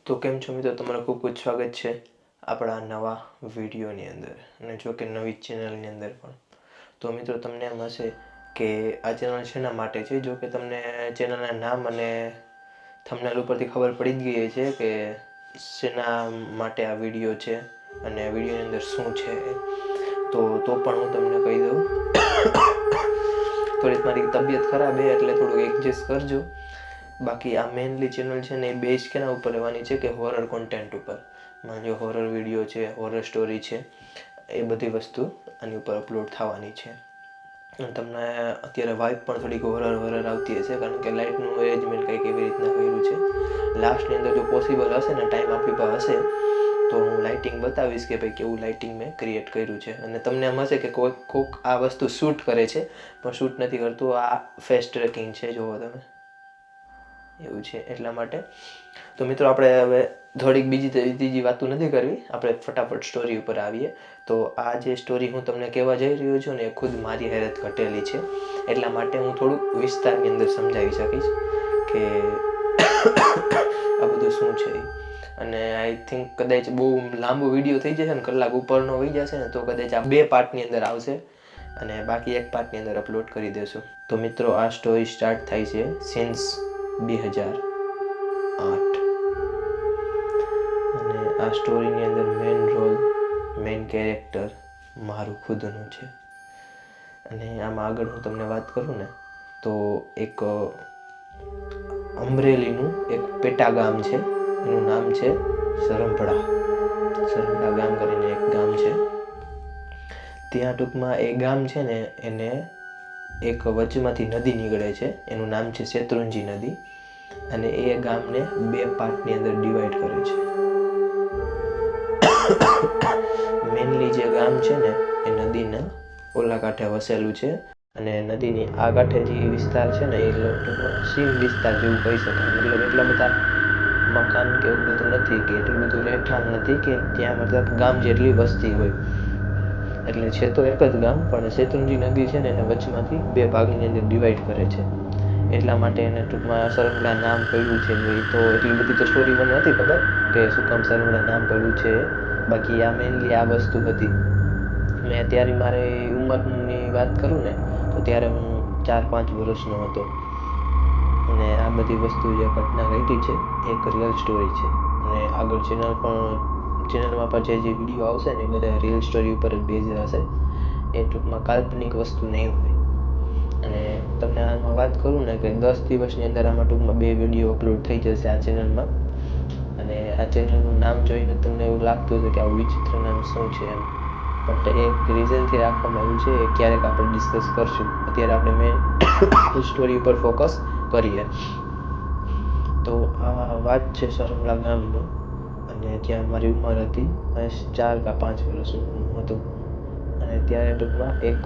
તો કેમ છો મિત્રો, તમારું ખૂબ ખૂબ સ્વાગત છે આપણા નવા વિડીયોની અંદર અને જો કે નવી ચેનલની અંદર પણ. તો મિત્રો તમને એમ હશે કે આ ચેનલ શેના માટે છે. જો કે તમને ચેનલના નામ અને થંબનેલ ઉપરથી ખબર પડી જ ગઈ છે કે શેના માટે આ વિડીયો છે અને વિડીયોની અંદર શું છે. તો પણ હું તમને કહી દઉં, થોડીક મારી તબિયત ખરાબ છે એટલે થોડુંક એડજસ્ટ કરજો. બાકી આ મેઇનલી ચેનલ છે ને એ બેઝ કેના ઉપર રહેવાની છે કે હોરર કોન્ટેન્ટ ઉપર. માનો હોરર વિડીયો છે, હોરર સ્ટોરી છે, એ બધી વસ્તુ આની ઉપર અપલોડ થવાની છે. તમને અત્યારે વાઇબ પણ થોડીક હોરર આવતી હશે કારણ કે લાઇટનું અરેન્જમેન્ટ કંઈક એવી રીતના કર્યું છે. લાસ્ટની અંદર જો પોસિબલ હશે ને, ટાઈમ આપણી પાસે હશે તો હું લાઇટિંગ બતાવીશ કે ભાઈ કેવું લાઇટિંગ મેં ક્રિએટ કર્યું છે. અને તમને એમ હશે કે કોઈક આ વસ્તુ શૂટ કરે છે પણ શૂટ નથી કરતું, આ ફેસ ટ્રેકિંગ છે. જુઓ તમે, એવું છે એટલા માટે. તો મિત્રો આપણે હવે થોડીક બીજી વાતો નથી કરવી, આપણે ફટાફટ સ્ટોરી ઉપર આવીએ. તો આ જે સ્ટોરી હું તમને કહેવા જઈ રહ્યો છું ને એ ખુદ મારી હેરત ઘટેલી છે, એટલા માટે હું થોડુંક વિસ્તારની અંદર સમજાવી શકીશ કે આ બધું શું છે. અને આઈ થિંક કદાચ બહુ લાંબો વિડીયો થઈ જશે ને, કલાક ઉપરનો હોઈ જશે ને, તો કદાચ આ 2 પાર્ટની અંદર આવશે અને બાકી 1 પાર્ટની અંદર અપલોડ કરી દેશું. તો મિત્રો આ સ્ટોરી સ્ટાર્ટ થાય છે સિન્સ 2008 અને આ સ્ટોરીની અંદર મેઇન કેરેક્ટર મારું ખુદનું છે. અને આમાં આગળ હું તમને વાત કરું ને તો એક અમરેલીનું એક પેટા ગામ છે, એનું નામ છે સરંભડા ગામ કરીને એક ગામ છે. ત્યાં ટૂંકમાં એ ગામ છે ને એને એક વચમાંથી નદી નીકળે છે, એનું નામ છે શેત્રુંજી નદી. અને એ ગામને 2 પાર્ટની અંદર ડિવાઈડ કરે છે. મેઇનલી જે ગામ છે ને એ નદીના ઓલા કાંઠે વસેલું છે અને નદીની આ કાંઠે જે વિસ્તાર છે ને એ સીમ વિસ્તાર જેવું કહી શકાય. મતલબ એટલા બધા મકાન કે એવું બધું નથી, કે એટલું બધું રહેઠાણ નથી કે ત્યાં મતલબ ગામ જેટલી વસ્તી હોય. એટલે છે તો એક જ ગામ, પણ શેત્રુંજી નદી છે ને એને વચમાંથી 2 ભાગની અંદર ડિવાઈડ કરે છે. એટલા માટે એને ટૂંકમાં સરંગડા નામ પડ્યું છે. તો એટલી બધી તો સ્ટોરી મને નથી ખબર કે શું કામ સરંગડા નામ પડ્યું છે. બાકી આ મેઇનલી આ વસ્તુ હતી. મેં ત્યારે મારી ઉંમરની વાત કરું ને તો ત્યારે હું 4-5 વર્ષનો હતો અને આ બધી વસ્તુ જે ઘટના ઘટી છે એક રિયલ સ્ટોરી છે. અને આગળ ચેનલમાં પણ જે વિડીયો આવશે ને એ બધા રિયલ સ્ટોરી ઉપર જ બેઝ હશે. એ ટૂંકમાં કાલ્પનિક વસ્તુ નહીં હોય. અને તમને આમાં વાત કરું ને કે 10 દિવસની અંદર આમાં ટૂંકમાં 2 વિડીયો અપલોડ થઈ જશે આ ચેનલમાં. અને આ ચેનલનું નામ જોઈને તમને એવું લાગતું હતું કે આ વિચિત્ર નામ શું છે એમ, પણ એક રીઝનથી રાખવામાં આવ્યું છે. એ ક્યારેક આપણે ડિસ્કસ કરશું. અત્યારે આપણે મેં સ્ટોરી ઉપર ફોકસ કરીએ. તો આ વાત છે સરંગડા ગામનો અને ત્યાં મારી ઉંમર હતી 4 કે 5 વર્ષનું હતું. અને ત્યારે ટૂંકમાં એક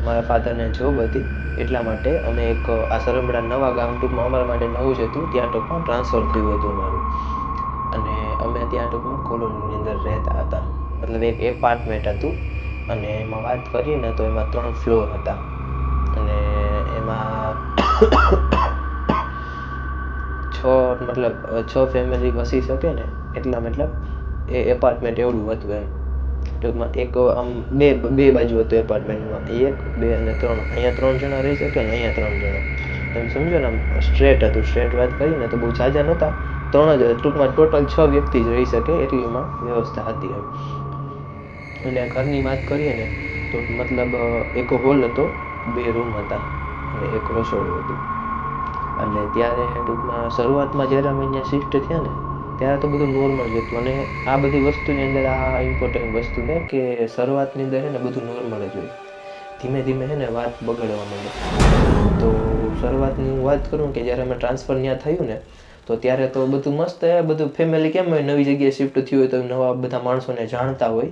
મારા ફાધરને જોબ હતી, એટલા માટે અમે એક આ સરંગડા નવા ગામ ટૂંકમાં અમારા માટે નવું જ હતું, ત્યાં ટૂંકમાં ટ્રાન્સફર થયું હતું અમારું. અને અમે ત્યાં ટૂંકમાં કોલોનીની અંદર રહેતા હતા, મતલબ એક એપાર્ટમેન્ટ હતું. અને એમાં વાત કરીએ ને તો એમાં 3 ફ્લોર હતા અને એમાં 6 ફેમિલી વસી શકે ને એટલા, મતલબ એ એપાર્ટમેન્ટ એવડું હતું એમ. ટૂંકમાં એક આમ બે બાજુ હતું એપાર્ટમેન્ટમાં, 1, 2 અને 3. અહીંયા 3 જણા રહી શકે ને અહીંયા 3 જણા. તમે સમજો ને, આમ સ્ટ્રેટ હતું. સ્ટ્રેટ વાત કરીને તો બહુ ઝાઝા નહોતા, 3 જ. ટૂંકમાં ટોટલ 6 વ્યક્તિ જ રહી શકે એટલીમાં વ્યવસ્થા હતી એમ. એટલે ઘરની વાત કરીએ ને તો મતલબ એક હોલ હતો, 2 રૂમ હતા અને એક રસોડું હતું. અને ત્યારે ટૂંકમાં શરૂઆતમાં જ્યારે અમે અહીંયા શિફ્ટ થયા ને ત્યારે તો બધું નોર્મલ જ હતું. અને આ બધી વસ્તુની અંદર આ ઇમ્પોર્ટન્ટ વસ્તુ છે કે શરૂઆતની અંદર છે ને બધું નોર્મલ જ હોય. ધીમે ધીમે છે ને વાત બગડવા માંડે. તો શરૂઆતની હું વાત કરું કે જ્યારે અમે ટ્રાન્સફર ત્યાં થયું ને તો ત્યારે તો બધું મસ્ત, બધું ફેમિલી કેમ હોય, નવી જગ્યાએ શિફ્ટ થયું હોય તો નવા બધા માણસોને જાણતા હોય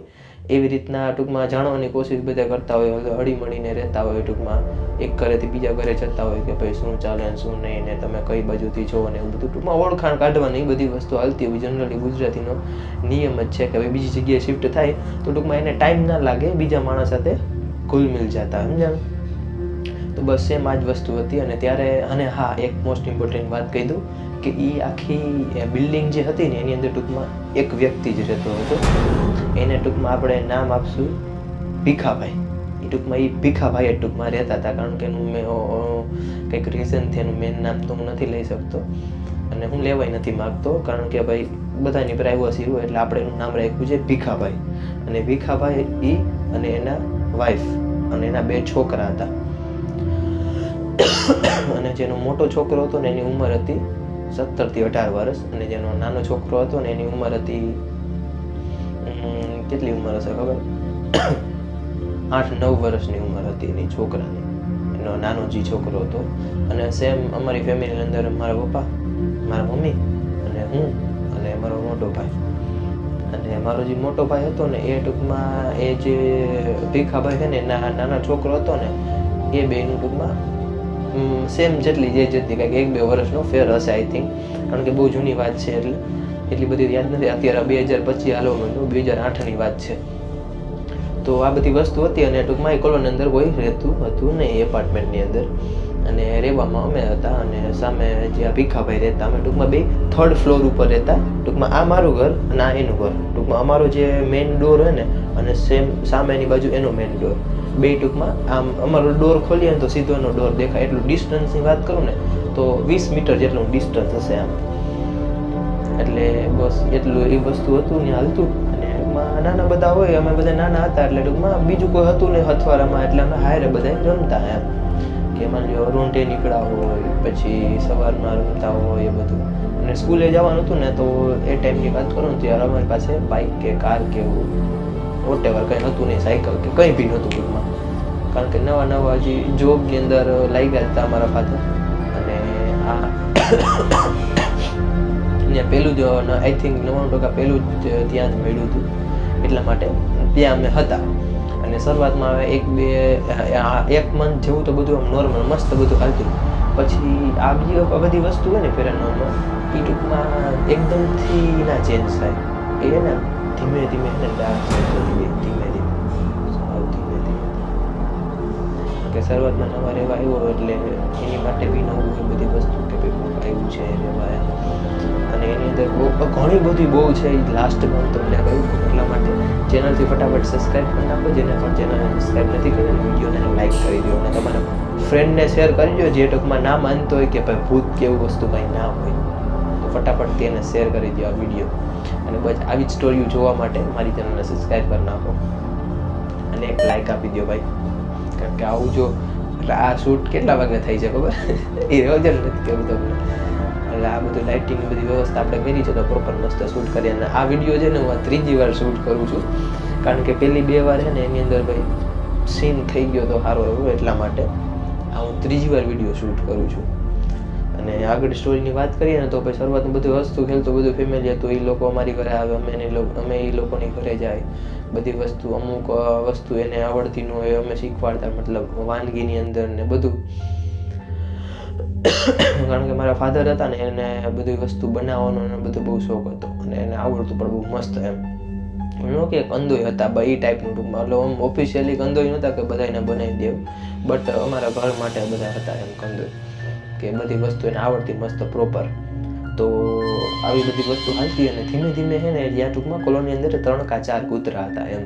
એવી રીતના ટૂંકમાં જાણવાની કોશિશ બધા કરતા હોય, હળીમળીને રહેતા હોય. ટૂંકમાં એક ઘરેથી બીજા ઘરે જતા હોય કે ભાઈ શું ચાલે ને શું નહીં, ને તમે કઈ બાજુથી છો ને એવું બધું ટૂંકમાં ઓળખાણ કાઢવાની એ બધી વસ્તુ હાલતી હોય. જનરલી ગુજરાતીનો નિયમ જ છે કે ભાઈ બીજી જગ્યાએ શિફ્ટ થાય તો ટૂંકમાં એને ટાઈમ ના લાગે બીજા માણસ સાથે ઘુલમિલ જતા, સમજાણ. તો બસ સેમ આ જ વસ્તુ હતી. અને ત્યારે, અને હા, એક મોસ્ટ ઇમ્પોર્ટન્ટ વાત કહી દઉં કે એ આખી બિલ્ડિંગ જે હતી ને એની અંદર ટૂંકમાં એક વ્યક્તિ જ રહેતો હતો. એને ટૂંકમાં આપણે નામ આપશું ભીખાભાઈ. એ ટૂંકમાં એ ભીખાભાઈ જ ટૂંકમાં રહેતા હતા, કારણ કે એનું મેં કંઈક રીઝનથી એનું મેન નામ તો હું નથી લઈ શકતો અને હું લેવાય નથી માગતો, કારણ કે ભાઈ બધાની પ્રાઇવસી હોય એટલે આપણે એનું નામ રાખ્યું છે ભીખાભાઈ. અને ભીખાભાઈ એ અને એના વાઈફ અને એના 2 છોકરા હતા. અને જેનો મોટો છોકરો હતો ને એની ઉંમર હતી 17 થી 18 વર્ષ, અને જેનો નાનો છોકરો હતો ને એની ઉંમર હતી કેટલી ઉંમર હશે ખબર, 8-9 વર્ષની ઉંમર હતી એની છોકરાની. એનો નાનો જે છોકરો હતો. અને સેમ અમારી ફેમિલીની અંદર મારા પપ્પા, મારા મમ્મી અને હું અને મારો મોટો ભાઈ. અને મારો જે મોટો ભાઈ હતો ને એ ટૂંકમાં એ જે ભીખાભાઈ છે ને નાના છોકરો હતો ને એ બેનું ટૂંકમાં સેમ જેટલી જે હતી કંઈક 1-2 વર્ષનો ફેર હશે આઈ થિંક, કારણ કે બહુ જૂની વાત છે એટલે એટલી બધી યાદ નથી. અત્યારે 2025 હાલો મહિનો 2008ની વાત છે. તો આ બધી વસ્તુ હતી અને ટૂંકમાં એ કોલોની અંદર કોઈ રહેતું હતું નહીં એ એપાર્ટમેન્ટની અંદર. અને રહેવામાં અમે હતા અને સામે જે આ ભીખાભાઈ રહેતા. અમે ટૂંકમાં 2 3rd ફ્લોર ઉપર રહેતા. ટૂંકમાં આ મારું ઘર અને આ એનું ઘર. ટૂંકમાં અમારો જે મેઇન ડોર હોય ને અને સેમ સામેની બાજુ એનો મેઇન ડોર, 2 ટૂંકમાં આમ અમારો ડોર ખોલીએ ને તો સીધો એનો ડોર દેખાય. એટલું ડિસ્ટન્સની વાત કરું ને તો 20 મીટર જેટલું ડિસ્ટન્સ હશે આમ. એટલે બસ એટલું એ વસ્તુ હતું ને હાલતું. અને નાના બધા હોય, અમે બધા નાના હતા એટલે ટૂંકમાં બીજું કોઈ હતું ને હથવારામાં, એટલે અમે હારે બધા રમતા એમ. કે માની લો રોંઢે નીકળ્યા હોય, પછી સવારમાં રમતા હોય એ બધું. અને સ્કૂલે જવાનું હતું ને તો એ ટાઈમની વાત કરું ને ત્યારે અમારી પાસે બાઇક કે કાર કે એવું વોટેવર કંઈ હતું નહીં, સાયકલ કે કંઈ બી નહોતું ટૂંકમાં. કારણ કે નવા હજી જોબની અંદર લાગ્યા હતા અમારા ફાધર. અને આ ત્યાં પહેલું જ આઈ થિંક 99% પહેલું જ ત્યાં જ મળ્યું હતું, એટલા માટે ત્યાં અમે હતા. અને શરૂઆતમાં 1 મંથ જેવું તો બધું આમ નોર્મલ મસ્ત બધું હાલતું. પછી આ બધી વસ્તુ હોય ને પેરાનોર્મલ એ ટૂંકમાં એકદમથી ના ચેન્જ થાય. એ ને ધીમે ધીમે ને ડાર્ક ધીમે કે શરૂઆતમાં નવા રહેવા આવ્યો એટલે એની માટે બી નવું એ બધી વસ્તુ કે ભાઈ આવ્યું છે રહેવા. અને એની અંદર ઘણી બધી બહુ છે, એ લાસ્ટમાં હું તમને કહ્યું. એટલા માટે ચેનલથી ફટાફટ સબસ્ક્રાઈબ કરી નાખો. જેને પણ ચેનલને સબસ્ક્રાઈબ નથી કરી વિડીયોને લાઈક કરી દો અને તમારા ફ્રેન્ડને શેર કરી દો જે ટૂંકમાં ના માનતો હોય કે ભાઈ ભૂત કે એવું વસ્તુ કંઈ ના હોય તો ફટાફટ તેને શેર કરી દો આ વિડીયો. અને બસ આવી જ સ્ટોરીઓ જોવા માટે મારી ચેનલને સબસ્ક્રાઈબ કરી નાખો અને એક લાઈક આપી દો ભાઈ. કારણ કે આવું જો આ શૂટ કેટલા વાગે થાય છે ખબર એ રોજ નથી કેવું તમને. એટલે આ બધું લાઇટિંગની બધી વ્યવસ્થા આપણે કરી છે તો પ્રોપર મસ્ત શૂટ કરીએ. અને આ વિડીયો છે ને હું 3જી વાર શૂટ કરું છું, કારણ કે પહેલી 2 વાર છે ને એની અંદર ભાઈ સીન થઈ ગયો તો સારો એવો, એટલા માટે આ હું 3જી વાર વિડીયો શૂટ કરું છું. અને આગળ સ્ટોરીની વાત કરીએ ને તો પછી શરૂઆતમાં બધું હસતું ખેલતું બધું ફેમિલી હતું. એ લોકો અમારી ઘરે આવે, અમે એ લોકોની ઘરે જાય. બધી વસ્તુ અમુક વસ્તુ એને આવડતી ન હોય અમે શીખવાડતા, મતલબ વાનગીની અંદર ને બધું. કારણ કે મારા ફાધર હતા ને એને બધી વસ્તુ બનાવવાનો અને બધું બહુ શોખ હતો અને એને આવડતું પણ બહુ મસ્ત એમ. નો કે કંદોય હતા એ ટાઈપનું ટૂંકમાં. એટલે આમ ઓફિશિયલી કંદોય નહોતા કે બધાને બનાવી દેવું, બટ અમારા ઘર માટે બધા હતા એમ કંદોય, કે બધી વસ્તુ એને આવડતી મસ્ત પ્રોપર. તો આવી બધી વસ્તુ હાલતી અને ધીમે ધીમે છે ને જ્યાં ટૂંકમાં કોલોની અંદર 3 કે 4 કૂતરા હતા એમ.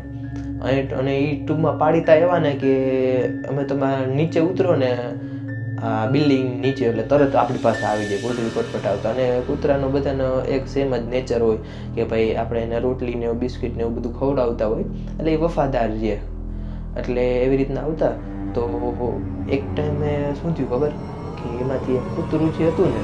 અને એ ટૂંકમાં પાડીતા એવા ને કે અમે તમારે નીચે ઉતરો ને આ બિલ્ડિંગ નીચે એટલે તરત આપણી પાસે આવી જાય ગોદડી પટપટાવતા. અને કૂતરાનો બધાનો એક સેમ જ નેચર હોય કે ભાઈ આપણે એને રોટલી ને બિસ્કિટ ને એવું બધું ખવડાવતા હોય એટલે એ વફાદાર છે. એટલે એવી રીતના આવતા. તો એક ટાઈમે શું થયું ખબર કે એમાંથી એક કૂતરું જે હતું ને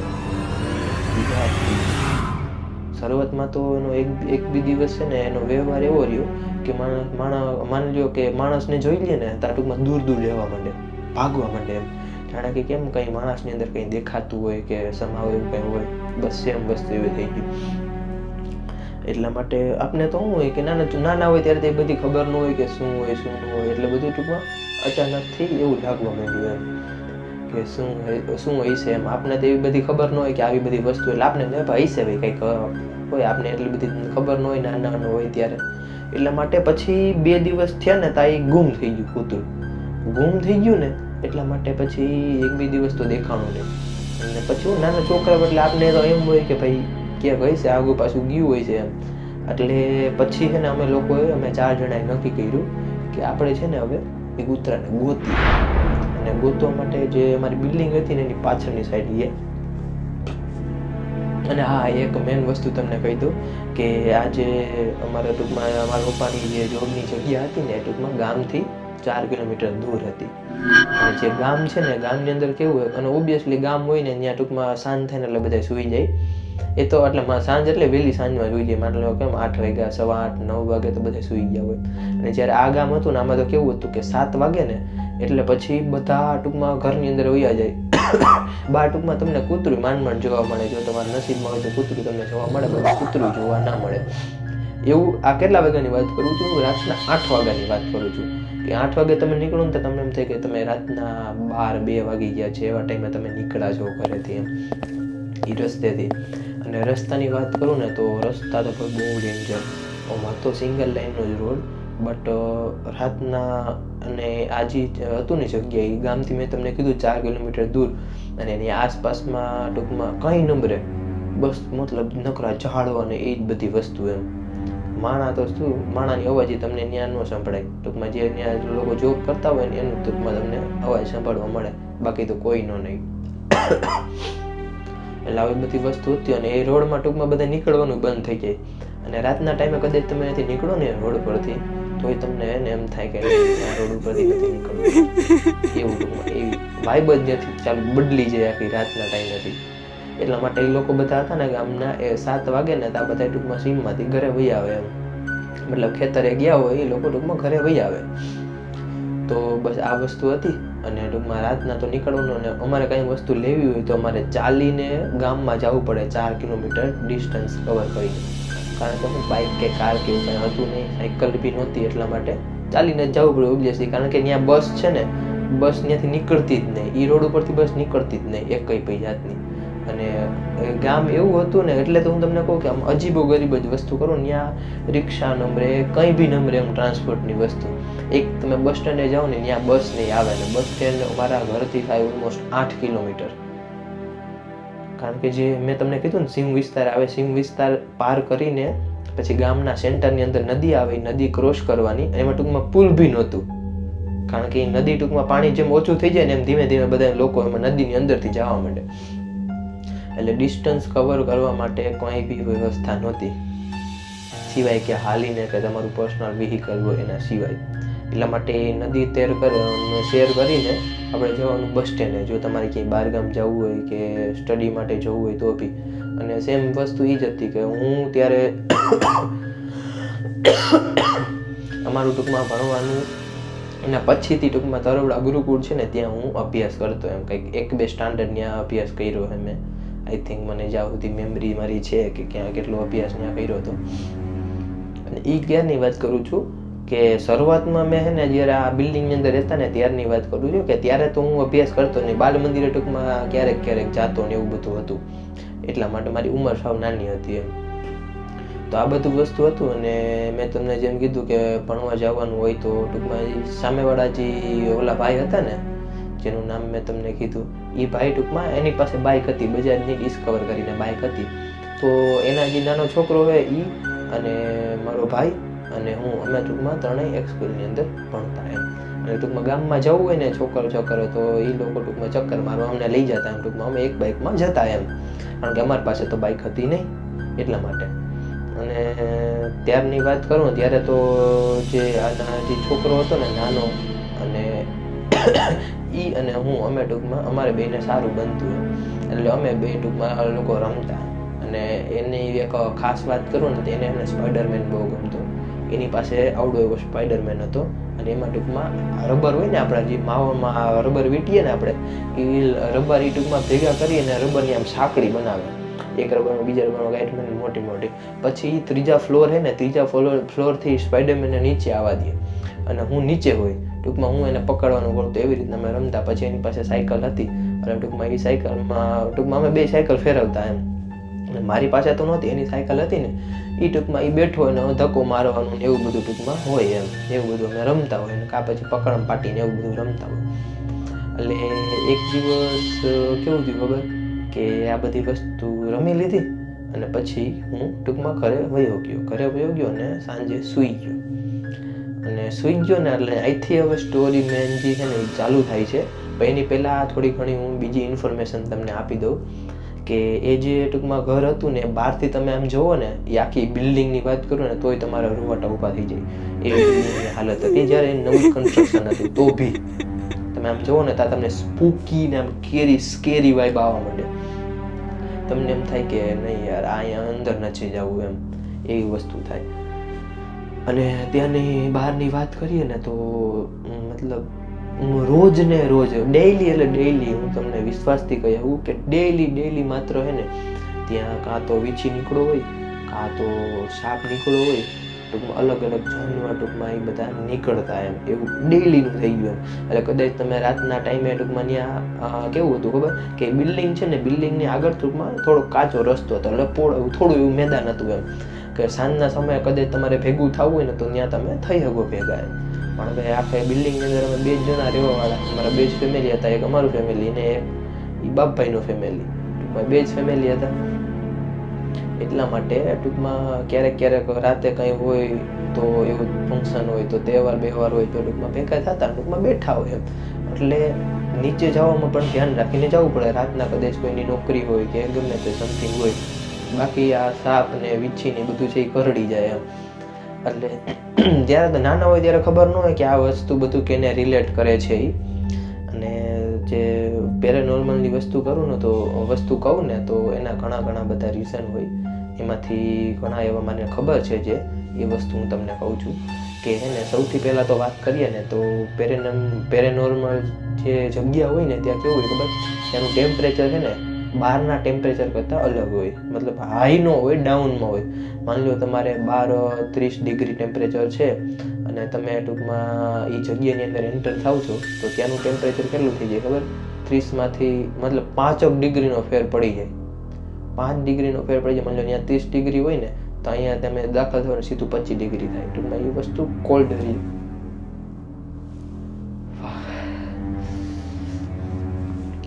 શરૂઆતમાં તો એનો એક બી દિવસ છે ને એનો વ્યવહાર એવો રહ્યો કે માની લ્યો કે માણસને જોઈ લે ને ત્યાં ટૂંકમાં દૂર રહેવા માંડે, ભાગવા માંડે એમ. જાણે કે કેમ કંઈ માણસની અંદર કંઈ દેખાતું હોય કે સમાવ એવું કંઈ હોય, બસ સેમ વસ્તુ એવી થઈ ગઈ. એટલા માટે આપણે તો શું હોય કે નાના હોય ત્યારે બધી ખબર ન હોય કે શું હોય શું ન હોય, એટલે બધું ટૂંકમાં અચાનકથી એવું લાગવા માંડ્યું એમ કે શું હોય છે એમ. આપણે તો એવી બધી ખબર ન હોય કે આવી બધી વસ્તુ, એટલે આપણે ભાઈ છે ભાઈ કંઈક હોય, આપણે એટલી બધી ખબર ન હોય નાના હોય ત્યારે. એટલા માટે પછી 2 દિવસ થયા ને ત્યાં ગુમ થઈ ગયું કૂતરું. ગુમ થઈ ગયું ને એટલા માટે પછી 1-2 દિવસ તો દેખાણું નહીં. અને પછી નાના છોકરા એટલે આપને તો એમ હોય કે ભાઈ ક્યાંક હોય છે આગું પાછું ગયું હોય છે એમ. એટલે પછી છે ને અમે 4 જણાએ નક્કી કર્યું કે આપણે છે ને હવે એ કૂતરાને ગોતી. અને ગોતવા માટે જે અમારી બિલ્ડિંગ હતી ને એની પાછળની સાઈડ એ. અને હા, એક મેઇન વસ્તુ તમને કહી દઉં કે આજે અમારા ટૂંકમાં અમારા પપ્પાની જે જોબની જગ્યા હતી ને એ ટૂંકમાં ગામથી 4 કિલોમીટર દૂર હતી. અને જે ગામ છે ને ગામની અંદર કેવું હોય, અને ઓબ્વિયસલી ગામ હોય ને ત્યાં ટૂંકમાં સાંજ થાય ને એટલે બધા સૂઈ જાય. એ તો એટલે સાંજ એટલે વહેલી સાંજમાં સૂઈ જાય. માની લો કેમ 8 વાગ્યા, 8:15, 9 વાગે તો બધા સૂઈ ગયા હોય. અને જ્યારે આ ગામ હતું ને આમાં તો કેવું હતું કે 7 વાગે ને એટલે પછી બધા ટૂંકમાં ઘરની અંદર વયા જાય. બહાર ટૂંકમાં તમને કૂતરું માંડ જોવા મળે. જો તમારા નસીબમાં હોય તો કૂતરું તમને જોવા મળે, પણ કૂતરું જોવા ના મળે. એવું આ કેટલા વાગ્યાની વાત કરું છું? રાતના 8 વાગ્યાની વાત કરું છું. કે 8 વાગે તમે નીકળો ને તો તમને એમ થાય કે તમે રાતના 12-2 વાગી ગયા છે, એવા ટાઈમે તમે નીકળ્યા છો ઘરેથી એમ એ રસ્તેથી. અને રસ્તાની વાત કરું ને તો રસ્તા તો બહુ ડેન્જર. હતો સિંગલ લાઈનનો જ રોડ, બટ રાતના અને આજે હતું ને જગ્યા એ ગામથી મેં તમને કીધું 4 કિલોમીટર દૂર, અને એની આસપાસમાં ટૂંકમાં કંઈ નંબરે બસ મતલબ નકરા ઝાડો અને એ જ બધી વસ્તુ એમ. માણા તો શું, માણાની અવાજ તમને ત્યાં ન સંભળાય. ટૂંકમાં જે ત્યાં લોકો જોબ કરતા હોય ને એનું ટૂંકમાં તમને અવાજ સાંભળવા મળે, બાકી તો કોઈનો નહીં. એટલે આવી બધી વસ્તુ હતી. અને એ રોડમાં ટૂંકમાં બધા નીકળવાનું બંધ થઈ જાય. અને રાતના ટાઈમે કદાચ તમે અહીંથી નીકળો ને રોડ પરથી, તોય તમને એને એમ થાય કે આ રોડ ઉપરથી નથી નીકળવું. એવું ટૂંકમાં એવી વાઇબ જ નથી ચાલુ બદલી જાય આખી રાતના ટાઈમેથી. એટલા માટે એ લોકો બધા હતા ને ગામના, એ 7 વાગે ને તો આ બધા ટૂંકમાં સીમમાંથી ઘરે વહી આવે એમ. મતલબ ખેતરે ગયા હોય એ લોકો ટૂંકમાં ઘરે વહી આવે. તો બસ આ વસ્તુ હતી. અને ટૂંકમાં રાતના તો નીકળવાનું, અને અમારે કંઈ વસ્તુ લેવી હોય તો અમારે ચાલીને ગામમાં જવું પડે 4 કિલોમીટર ડિસ્ટન્સ કવર કરીને. કારણ કે બાઇક કે કાર કે એવું કંઈ હતું નહીં, સાયકલ બી નહોતી, એટલા માટે ચાલીને જ જવું પડે ઓબ્વિયસલી. કારણ કે ત્યાં બસ છે ને, બસ ત્યાંથી નીકળતી જ નહીં. એ રોડ ઉપરથી બસ નીકળતી જ નહીં એક કઈ જાતની. અને ગામ એવું હતું ને એટલે તો હું તમને કહું કે આમ અજીબો ગરીબ જ વસ્તુ કરું. ત્યાં રિક્ષા નંબરે કંઈ બી નંબરે એમ ટ્રાન્સપોર્ટની વસ્તુ. એક તમે બસ સ્ટેન્ડે જાઓ ને ત્યાં બસ નહીં આવે. ને બસ સ્ટેન્ડ અમારા ઘરથી થાય ઓલમોસ્ટ 8 કિલોમીટર. કારણ કે જે મેં તમને કીધું ને સિંહ વિસ્તાર આવે, સિંહ વિસ્તાર પાર કરીને પછી ગામના સેન્ટરની અંદર નદી આવે, નદી ક્રોસ કરવાની. એમાં ટૂંકમાં પુલ બી નહોતું. કારણ કે એ નદી ટૂંકમાં પાણી જેમ ઓછું થઈ જાય ને એમ ધીમે ધીમે બધા લોકો એમાં નદીની અંદરથી જવા માંડે. એટલે ડિસ્ટન્સ કવર કરવા માટે કોઈ બી વ્યવસ્થા નહોતી, સિવાય કે હાલીને કે તમારું પર્સનલ વ્હીકલ હોય એના સિવાય. એટલા માટે નદી શેર કરીને આપણે જવાનું બસ સ્ટેન્ડે, જો તમારે ક્યાંય બહારગામ જવું હોય કે સ્ટડી માટે જવું હોય તો બી. અને સેમ વસ્તુ એ જ હતી કે હું ત્યારે અમારું ટૂંકમાં ભણવાનું એના પછીથી ટૂંકમાં તરવડા ગુરુકુળ છે ને ત્યાં હું અભ્યાસ કરતો. એમ કંઈક 1-2 સ્ટાન્ડર્ડ ત્યાં અભ્યાસ કર્યો છે મેં. આઈ થિંક મને જ્યાં સુધી મેમરી મારી છે કે ક્યાં કેટલો અભ્યાસ ત્યાં કર્યો હતો. અને એ ક્યારની વાત કરું છું કે શરૂઆતમાં મેં ને જ્યારે આ બિલ્ડિંગની અંદર રહેતા ને ત્યારની વાત કરું છું કે ત્યારે તો હું અભ્યાસ કરતો નહીં, બાલ મંદિરે ટૂંકમાં ક્યારેક જાતો ને એવું બધું હતું. એટલા માટે મારી ઉંમર સાવ નાની હતી એમ. તો આ બધું વસ્તુ હતું. અને મેં તમને જેમ કીધું કે ભણવા જવાનું હોય તો ટૂંકમાં સામેવાળા જે ઓલા ભાઈ હતા ને જેનું નામ મેં તમને કીધું, એ ભાઈ ટૂંકમાં એની પાસે બાઇક હતી, બજાજની ડિસ્કવર કરીને બાઇક હતી. તો એના જે નાનો છોકરો હોય એ અને મારો ભાઈ અને હું, અમે ટૂંકમાં ત્રણેય એક સ્કૂલની અંદર ભણતા એમ. અને ટૂંકમાં ગામમાં જવું હોય ને છોકરો તો એ લોકો ટૂંકમાં ચક્કર મારવા અમને લઈ જતા એમ. ટૂંકમાં અમે એક બાઇકમાં જતા એમ, કારણ કે અમારી પાસે તો બાઇક હતી નહીં એટલા માટે. અને ત્યારની વાત કરું ત્યારે તો જે છોકરો હતો ને નાનો, અને ઈ અને હું અમે ટૂંકમાં અમારે બેને સારું બનતું એમ. એટલે અમે બે ટૂંકમાં લોકો રમતા. અને એની એક ખાસ વાત કરું ને તો એને સ્પાઈડરમેન બહુ ગમતો. એની પાસે આવડો એવો સ્પાઈડરમેન હતો. અને એમાં ટૂંકમાં રબર હોય ને આપણા જે માવામાં રબર વીંટીએ ને આપણે, એ રબર એ ટૂંકમાં ભેગા કરી અને રબરની આમ સાંકળી બનાવે. એક રબરનો બીજા રબરનો ગાંઠ મોટી. પછી ત્રીજા ફ્લોર હે ને, ત્રીજા ફ્લોરથી સ્પાઈડરમેનને નીચે આવવા દે અને હું નીચે હોય. ટૂંકમાં હું એને પકડવાનું કરતો, એવી રીતના અમે રમતા. પછી એની પાસે સાયકલ હતી અને ટૂંકમાં એ સાયકલમાં ટૂંકમાં અમે બે સાયકલ ફેરવતા એમ. અને મારી પાસે તો નહોતી, એની સાયકલ હતી ને એ ટૂંકમાં એ બેઠો હોય ને ધક્કો મારવાનું એવું બધું ટૂંકમાં હોય એમ. એવું બધું અમે રમતા હોય ને કાં પછી પકડમ પાટીને એવું બધું રમતા હોય. એટલે એક દિવસ કેવું થયું ખબર, કે આ બધી વસ્તુ રમી લીધી અને પછી હું ટૂંકમાં ઘરે વયો ગયો અને સાંજે સૂઈ ગયો. અને સૂઈ ગયો ને એટલે અહીંથી હવે સ્ટોરી મેન જે છે ને એ ચાલુ થાય છે. પણ એની પહેલાં થોડી ઘણી હું બીજી ઇન્ફોર્મેશન તમને આપી દઉં કે એ જે ટૂંકમાં ઘર હતું ને બહારથી તમે આમ જુઓ ને એ આખી બિલ્ડિંગની વાત કરું ને તોય તમારા રૂવાટા ઊભા થઈ જાય એવી બિલ્ડિંગની હાલત હતી. જ્યારે નવું કન્સ્ટ્રક્શન હતું તો બી તમે આમ જુઓ ને ત્યાં તમને સ્પૂકી ને આમ સ્કેરી વાઇબ આવવા માંડે. તમને એમ થાય કે નહીં યાર અહીંયા અંદર નથી જવું એમ, એવી વસ્તુ થાય. અને ત્યાંની બહારની વાત કરીએ ને તો મતલબ રોજ ને રોજ ડેઈલી હું તમને વિશ્વાસથી કહી આવું કે ડેઈલી માત્ર હે ને ત્યાં કાં તો વીછી નીકળો હોય કાં તો સાપ નીકળો હોય, ટૂંકમાં અલગ જાનવર ટૂંકમાં એ બધા નીકળતા એમ, એવું ડેઈલીનું થઈ ગયું એમ. એટલે કદાચ તમે રાતના ટાઈમે ટૂંકમાં ત્યાં કેવું હતું ખબર કે બિલ્ડિંગ છે ને બિલ્ડિંગની આગળ ટૂંકમાં થોડો કાચો રસ્તો હતો, એટલે થોડું એવું મેદાન હતું એમ કે સાંજના સમયે કદાચ તમારે ભેગું થવું હોય ને તો ત્યાં તમે થઈ શકો ભેગા એમ. પણ હવે આખા બિલ્ડિંગની અંદર અમે 2 જણા રહેવાવાળા, અમારા 2 જ ફેમિલી હતા, એક અમારું ફેમિલી ને એક એ બાપભાઈનું ફેમિલી, ટૂંકમાં 2 જ ફેમિલી હતા. એટલા માટે ટૂંકમાં ક્યારેક રાતે કંઈ હોય તો એવું ફંક્શન હોય તો તહેવાર હોય તો ટૂંકમાં ભેગા થતા, ટૂંકમાં બેઠા હોય એમ. એટલે નીચે જવામાં પણ ધ્યાન રાખીને જવું પડે, રાતના કદાચ કોઈની નોકરી હોય કે ગમે તે સમથિંગ હોય. બાકી આ સાપ ને વીછી ને બધું છે એ કરડી જાય એમ. એટલે જ્યારે તો નાના હોય ત્યારે ખબર ન હોય કે આ વસ્તુ બધું કેને રિલેટ કરે છે એ. અને જે પેરાનોર્મલની વસ્તુ કહું ને તો એના ઘણા બધા રીઝન હોય. એમાંથી ઘણા એવા મને ખબર છે જે એ વસ્તુ હું તમને કહું છું કે હે ને સૌથી પહેલાં તો વાત કરીએ ને તો પેરેનોર્મલ જે જગ્યા હોય ને ત્યાં કેવું હોય ખબર, ત્યાંનું ટેમ્પરેચર છે ને બહારના ટેમ્પરેચર કરતાં અલગ હોય, મતલબ હાઈ નો હોય, ડાઉનમાં હોય. માની લો તમારે 12-30 ડિગ્રી ટેમ્પરેચર છે અને તમે ટૂંકમાં એ જગ્યાની અંદર એન્ટર થાવ છો તો ત્યાંનું ટેમ્પરેચર કેટલું થઈ જાય ખબર, 30માંથી મતલબ 5 ડિગ્રીનો ફેર પડી જાય. 5 ડિગ્રીનો ફેર પડી જાય. માની લો ત્યાં 30 ડિગ્રી હોય ને તો અહીંયા તમે દાખલ થવાનું સીધું 25 ડિગ્રી થાય. ટૂંકમાં એ વસ્તુ કોલ્ડ રહી.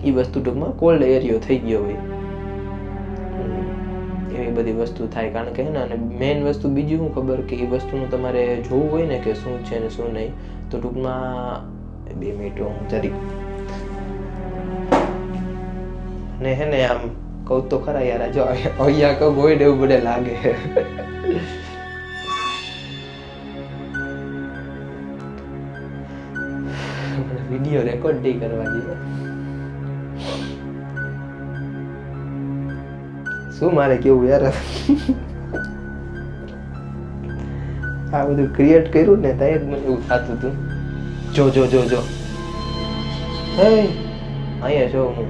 એ વસ્તુ ટૂંકમાં કોલ્ડ એરિયો થઈ ગયો હોય, એવી બધી વસ્તુ થાય. કારણ કે અને મેઇન વસ્તુ બીજી શું ખબર કે એ વસ્તુનું તમારે જોવું હોય ને કે શું છે ને શું નહીં, તો ટૂંકમાં 2 મિનિટ હું જરી ને હે ને આમ કહું તો ખરા યાર, જો અહીંયા કહું હોય ને એવું બધે લાગે. વિડીયો રેકોર્ડ નહીં કરવા દીધો. શું મારે કેવું યાર, આ બધું ક્રિએટ કર્યું ને ત્યાં જ મને એવું થતું હતું. જો હે અહીંયા જો હું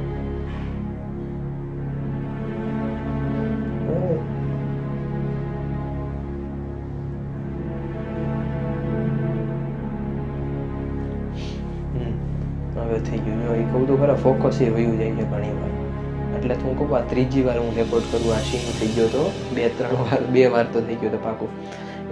હવે થઈ ગયું. એ કહું તો ખરા ફોકસ એ વયું જાય છે ઘણી વાર. એટલે હું કહું આ 3જી વાર હું રેકોર્ડ કરું, આ સીન થઈ ગયો તો 2 વાર તો થઈ ગયો તો પાકું.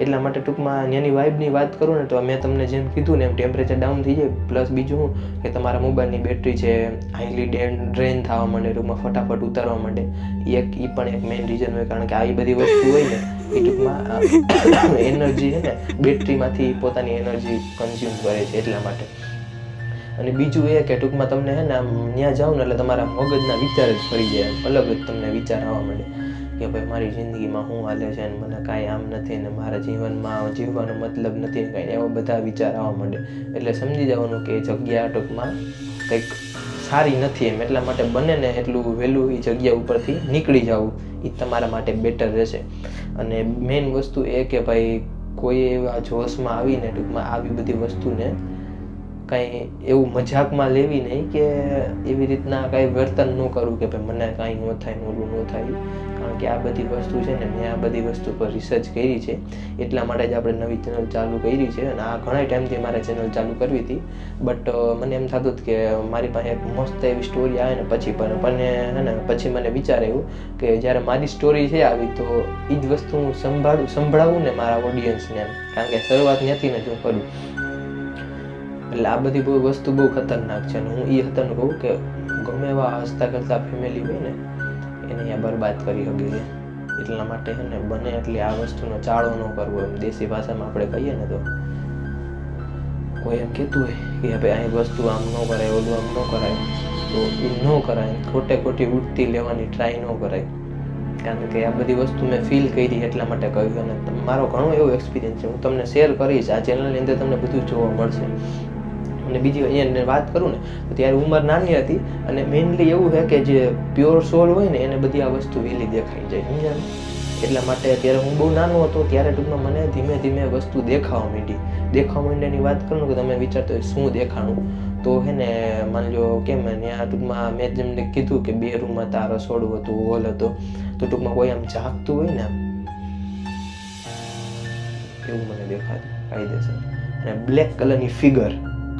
એટલા માટે ટૂંકમાં ત્યાંની વાઇબની વાત કરું ને તો મેં તમને જેમ કીધું ને એમ ટેમ્પરેચર ડાઉન થઈ જાય. પ્લસ બીજું શું કે તમારા મોબાઈલની બેટરી છે હાઈલી ડ્રેન થવા માંડે, ટૂંકમાં ફટાફટ ઉતારવા માંડે. એ પણ એક મેઇન રીઝન હોય. કારણ કે આવી બધી વસ્તુ હોય ને એ ટૂંકમાં એનર્જી છે ને બેટરીમાંથી પોતાની એનર્જી કન્ઝ્યુમ કરે છે એટલા માટે. અને બીજું એ કે ટૂંકમાં તમને હે ને આમ ત્યાં જાઓ ને એટલે તમારા મગજના વિચાર જ ફરી જાય, અલગ જ તમને વિચાર આવવા માંડે કે ભાઈ મારી જિંદગીમાં શું હાલે છે ને મને કાંઈ આમ નથી ને મારા જીવનમાં જીવવાનો મતલબ નથી ને કાંઈ, એવા બધા વિચાર આવવા માંડે. એટલે સમજી જવાનું કે એ જગ્યા ટૂંકમાં કંઈક સારી નથી એમ. એટલા માટે બને ને એટલું વહેલું એ જગ્યા ઉપરથી નીકળી જવું એ તમારા માટે બેટર રહેશે. અને મેઇન વસ્તુ એ કે ભાઈ કોઈ એવા જોશમાં આવીને ટૂંકમાં આવી બધી વસ્તુને કાંઈ એવું મજાકમાં લેવી નહીં કે એવી રીતના કાંઈ વર્તન ન કરવું કે ભાઈ મને કાંઈ ન થાય, ઓલું ન થાય. કારણ કે આ બધી વસ્તુ છે ને મેં આ બધી વસ્તુ પર રિસર્ચ કરી છે. એટલા માટે જ આપણે નવી ચેનલ ચાલુ કરી છે. અને આ ઘણા ટાઈમથી મારે ચેનલ ચાલુ કરવી હતી, બટ મને એમ થતું કે મારી પાસે એક મસ્ત એવી સ્ટોરી આવે ને પછી પણ હે ને પછી મને વિચાર આવ્યું કે જ્યારે મારી સ્ટોરી છે આવી તો એ જ વસ્તુ હું સંભળાવું ને મારા ઓડિયન્સને એમ. કારણ કે શરૂઆત ત્યાંથી ને જ હું કરું. એટલે આ બધી વસ્તુ બહુ ખતરનાક છે. અને હું એ ખતરનાક કહું કે ગમે એવા હસતા કરતા ફેમિલી હોય ને એને અહીંયા બરબાદ કરી શકે છે. એટલા માટે છે ને બને એટલી આ વસ્તુનો ચાળો ન કરવો. એમ દેશી ભાષામાં આપણે કહીએ ને તો કોઈ એમ કહેતું હોય કે ભાઈ આ વસ્તુ આમ ન કરાય, ઓલું આમ ન કરાય, તો એ ન કરાય. ખોટી ઉડતી લેવાની ટ્રાય ન કરાય. કારણ કે આ બધી વસ્તુ મેં ફીલ કરી એટલા માટે કહ્યું. અને મારો ઘણો એવો એક્સપિરિયન્સ છે, હું તમને શેર કરીશ. આ ચેનલની અંદર તમને બધું જોવા મળશે. અને બીજી અહીંયા વાત કરું ને તો ત્યારે ઉંમર નાની હતી અને મેઇનલી એવું છે કે જે પ્યોર સોલ હોય ને એને બધી આ વસ્તુ વેલી દેખાઈ જાય, સમજ્યા? એટલા માટે ત્યારે હું બહુ નાનો હતો ત્યારે ટૂંકમાં મને ધીમે ધીમે વસ્તુ દેખાવા માંડીની વાત કરું કે તમે વિચારતો હોય શું દેખાણું, તો હે ને માની લો કેમ ત્યાં ટૂંકમાં મેં જેમને કીધું કે 2 રૂમ હતા, રસોડું હતું, હોલ હતો, તો ટૂંકમાં કોઈ આમ જાગતું હોય ને એવું મને દેખાતું કાયદેસર. અને બ્લેક કલરની ફિગર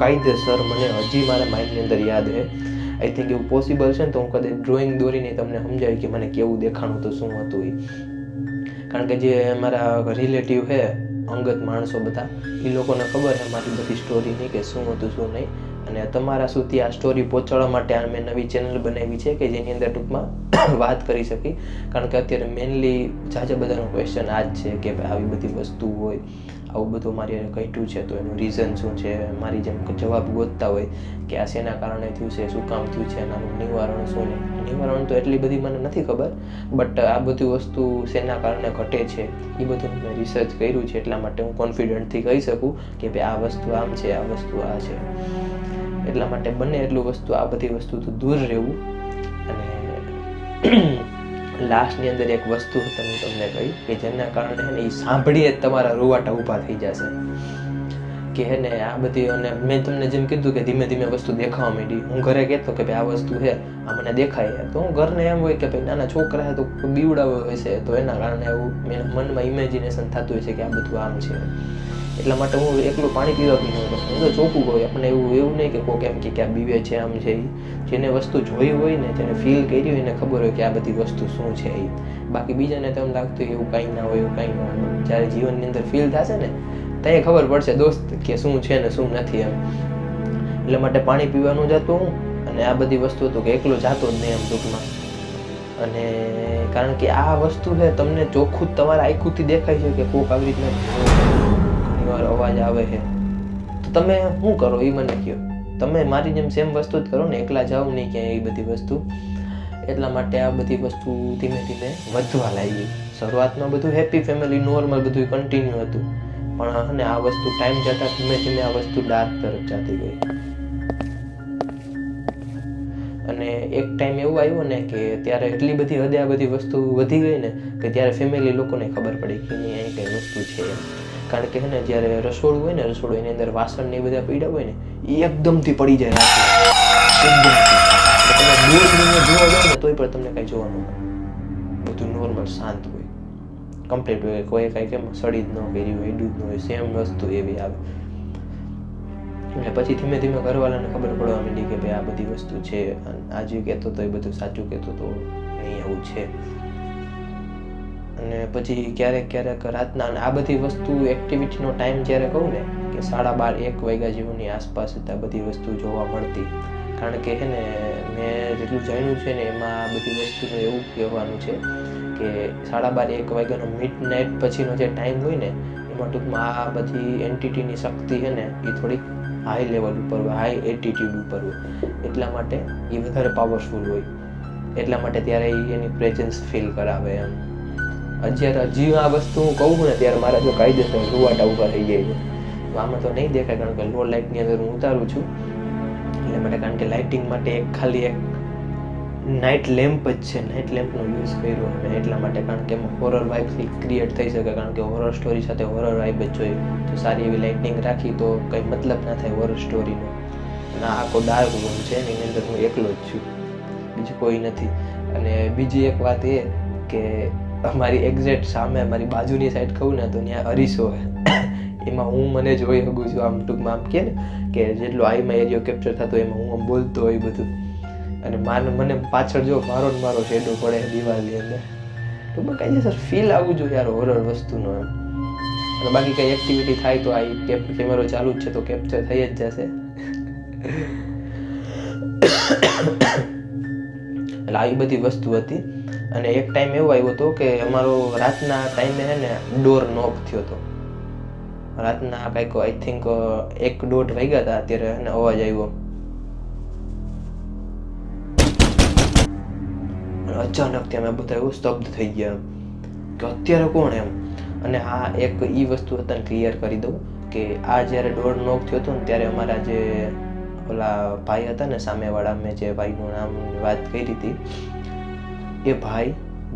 કાયદેસર મને હજી મારા માઇન્ડની અંદર યાદ છે. આઈ થિંક એવું પોસિબલ છે ને તો હું કદાચ ડ્રોઈંગ દોરીને તમને સમજાવી કે મને કેવું દેખાણું તો શું હતું એ. કારણ કે જે મારા રિલેટિવ છે, અંગત માણસો બધા, એ લોકોને ખબર છે મારી બધી સ્ટોરી નહીં કે શું હતું શું નહીં. અને તમારા સુધી આ સ્ટોરી પહોંચાડવા માટે આ મેં નવી ચેનલ બનાવી છે કે જેની અંદર ટૂંકમાં વાત કરી શકી. કારણ કે અત્યારે મેઇનલી જાજા બધાનો ક્વેશ્ચન આ જ છે કે ભાઈ આવી બધી વસ્તુ હોય, આવું બધું મારી ઘટ્યું છે તો એનું રીઝન શું છે. મારી જેમ જવાબ ગોતતા હોય કે આ શેના કારણે થયું છે, શું કામ થયું છે, એનાનું નિવારણ શું નહીં. નિવારણ તો એટલી બધી મને નથી ખબર, બટ આ બધી વસ્તુ શેના કારણે ઘટે છે એ બધું મેં રિસર્ચ કર્યું છે. એટલા માટે હું કોન્ફિડન્ટથી કહી શકું કે ભાઈ આ વસ્તુ આમ છે, આ વસ્તુ આ છે. એટલા માટે બને એટલું વસ્તુ આ બધી વસ્તુથી દૂર રહેવું. અને લાસ્ટની અંદર એક વસ્તુ તમને કહી કે જેના કારણે હે ને એ સાંભળીએ જ તમારા રૂવાટા ઊભા થઈ જશે કે હે ને આ બધી. અને મેં તમને જેમ કીધું કે ધીમે ધીમે વસ્તુ દેખાવા માંડી. હું ઘરે કહેતો કે ભાઈ આ વસ્તુ છે, આ મને દેખાય, તો હું ઘરને એમ હોય કે ભાઈ નાના છોકરા છે તો બીવડાવ્યો હોય છે, તો એના કારણે એવું મનમાં ઇમેજિનેશન થતું હોય છે કે આ બધું આમ છે. એટલા માટે હું એકલું પાણી પીવા બી ન હું તો ચોખ્ખું કહું. આપણે એવું નહીં કે કોઈ એમ કે આ બીવે છે, આમ છે. જેને વસ્તુ જોઈ હોય ને, જેને ફીલ કરી હોય એને ખબર હોય કે આ બધી વસ્તુ શું છે એ. બાકી બીજાને તો એમ લાગતું હોય એવું કંઈ ના હોય, એવું કંઈ ના હોય. જ્યારે જીવનની અંદર ફીલ થશે ને ત્યાં ખબર પડશે દોસ્ત કે શું છે ને શું નથી એમ. એટલા માટે પાણી પીવાનું જતો હું, અને આ બધી વસ્તુ તો કે એકલો જાતો જ નહીં એમ ટૂંકમાં. અને કારણ કે આ વસ્તુ છે તમને ચોખ્ખું જ તમારા આંખોથી દેખાય છે કે કોક આવી રીતના અવાજ આવે છે, તો તમે શું કરો એ મને કહો. તમે મારી જેમ સેમ વસ્તુ જ કરો ને, એકલા જાઓ નહીં ક્યાંય એ બધી વસ્તુ. એટલા માટે આ બધી વસ્તુ ધીમે ધીમે વધવા લાગી. શરૂઆતમાં બધું હેપી ફેમિલી નોર્મલ બધું કન્ટિન્યુ હતું, પણ અને આ વસ્તુ ટાઈમ જતાં ધીમે ધીમે આ વસ્તુ ડાર્ક તરફ જતી ગઈ. અને એક ટાઈમ એવું આવ્યો ને કે ત્યારે એટલી બધી હદે આ બધી વસ્તુ વધી ગઈ ને કે ત્યારે ફેમિલી લોકોને ખબર પડી કે નહીં અહીં કંઈ વસ્તુ છે. કારણ કે ને જ્યારે રસોડું હોય ને, રસોડું એની અંદર વાસણ ને બધા પીડા હોય ને એ એકદમથી પડી જાય રાત્રે, એકદમથી. તમે 2 મહિને જોવા જાવ ને તોય પણ તમને કાંઈ જોવા ન મળે. બધું નોર્મલ શાંત હોય, કમ્પ્લીટ હોય. કોઈ કાંઈ કેમ સડી જ ન કરી હોય, એડું જ ન હોય, સેમ વસ્તુ એવી આવે. એટલે પછી ધીમે ધીમે ઘરવાળાને ખબર પડવા માંડી કે ભાઈ આ બધી વસ્તુ છે. આજે કહેતો તો એ બધું સાચું કહેતો તો નહીં આવું છે. અને પછી ક્યારેક રાતના આ બધી વસ્તુ એક્ટિવિટીનો ટાઈમ જ્યારે કહું ને કે 12:30-1 વાગ્યા જેવુંની આસપાસ આ બધી વસ્તુ જોવા મળતી. કારણ કે હે ને મેં જેટલું જાણ્યું છે ને એમાં આ બધી વસ્તુનું એવું કહેવાનું છે કે 12:30-1 વાગ્યાનો મિડનાઇટ પછીનો જે ટાઈમ હોય ને એમાં ટૂંકમાં આ બધી એન્ટિટીની શક્તિ છે ને એ થોડીક હાઈ લેવલ ઉપર હોય, હાઈ એટીટ્યુડ ઉપર હોય. એટલા માટે એ વધારે પાવરફુલ હોય. એટલા માટે ત્યારે એની પ્રેઝન્સ ફીલ કરાવે એમ. અત્યારે હજી આ વસ્તુ હું કહું ને ત્યારે મારા જો કાયદેસર રૂવાટા ઊભા થઈ જાય છે. આમાં તો નહીં દેખાય કારણ કે લો લાઇટની અંદર હું ઉતારું છું એટલે માટે. કારણ કે લાઇટિંગ માટે ખાલી એક નાઇટ લેમ્પ જ છે, નાઇટ લેમ્પનો યુઝ કર્યો અને એટલા માટે. કારણ કે એમાં હોરર વાઇબ ક્રિએટ થઈ શકે. કારણ કે હોરર સ્ટોરી સાથે હોરર વાઇબ જ જોઈએ તો સારી એવી લાઇટિંગ રાખી તો કંઈ મતલબ ના થાય હોરર સ્ટોરીનો. અને આ આખો ડાર્ક રૂમ છે એની અંદર હું એકલો જ છું, બીજું કોઈ નથી. અને બીજી એક વાત એ કે મારી એક્ઝેક્ટ સામે મારી બાજુની સાઈડ કહું ને તો ત્યાં અરીસો એમાં હું મને જોઈ શકું છું. આમ ટૂંકમાં આમ કે ને કે જેટલો આઈમાં એરિયો કેપ્ચર થતો એમાં હું આમ બોલતો હોય બધું. અને મને પાછળ જો મારો શેડો પડે દિવાલની અંદર, ટૂંકમાં કાંઈ ફીલ આવવું જોઈએ યાર હોરર વસ્તુનો એમ. અને બાકી કંઈ એક્ટિવિટી થાય તો આ કેમેરો ચાલુ જ છે તો કેપ્ચર થઈ જ જશે. એટલે આવી બધી વસ્તુ હતી. અને એક ટાઈમ એવો આવ્યો હતો કે અમારો રાતના ટાઈમે છે ને ડોર નોક થયો હતો. રાતના કંઈક આઈ થિંક 1-1:30 વાગ્યા હતા ત્યારે એને અવાજ આવ્યો. અચાનકથી અમે બધા એવું સ્તબ્ધ થઈ ગયા કે અત્યારે કોણ એમ. અને આ એક એ વસ્તુ તને ક્લિયર કરી દઉં કે આ જ્યારે ડોર નોક થયો હતો ને ત્યારે અમારા જે ઓલા ભાઈ હતા ને સામેવાળા, મેં જે ભાઈનું નામ વાત કરી હતી, એ ભાઈ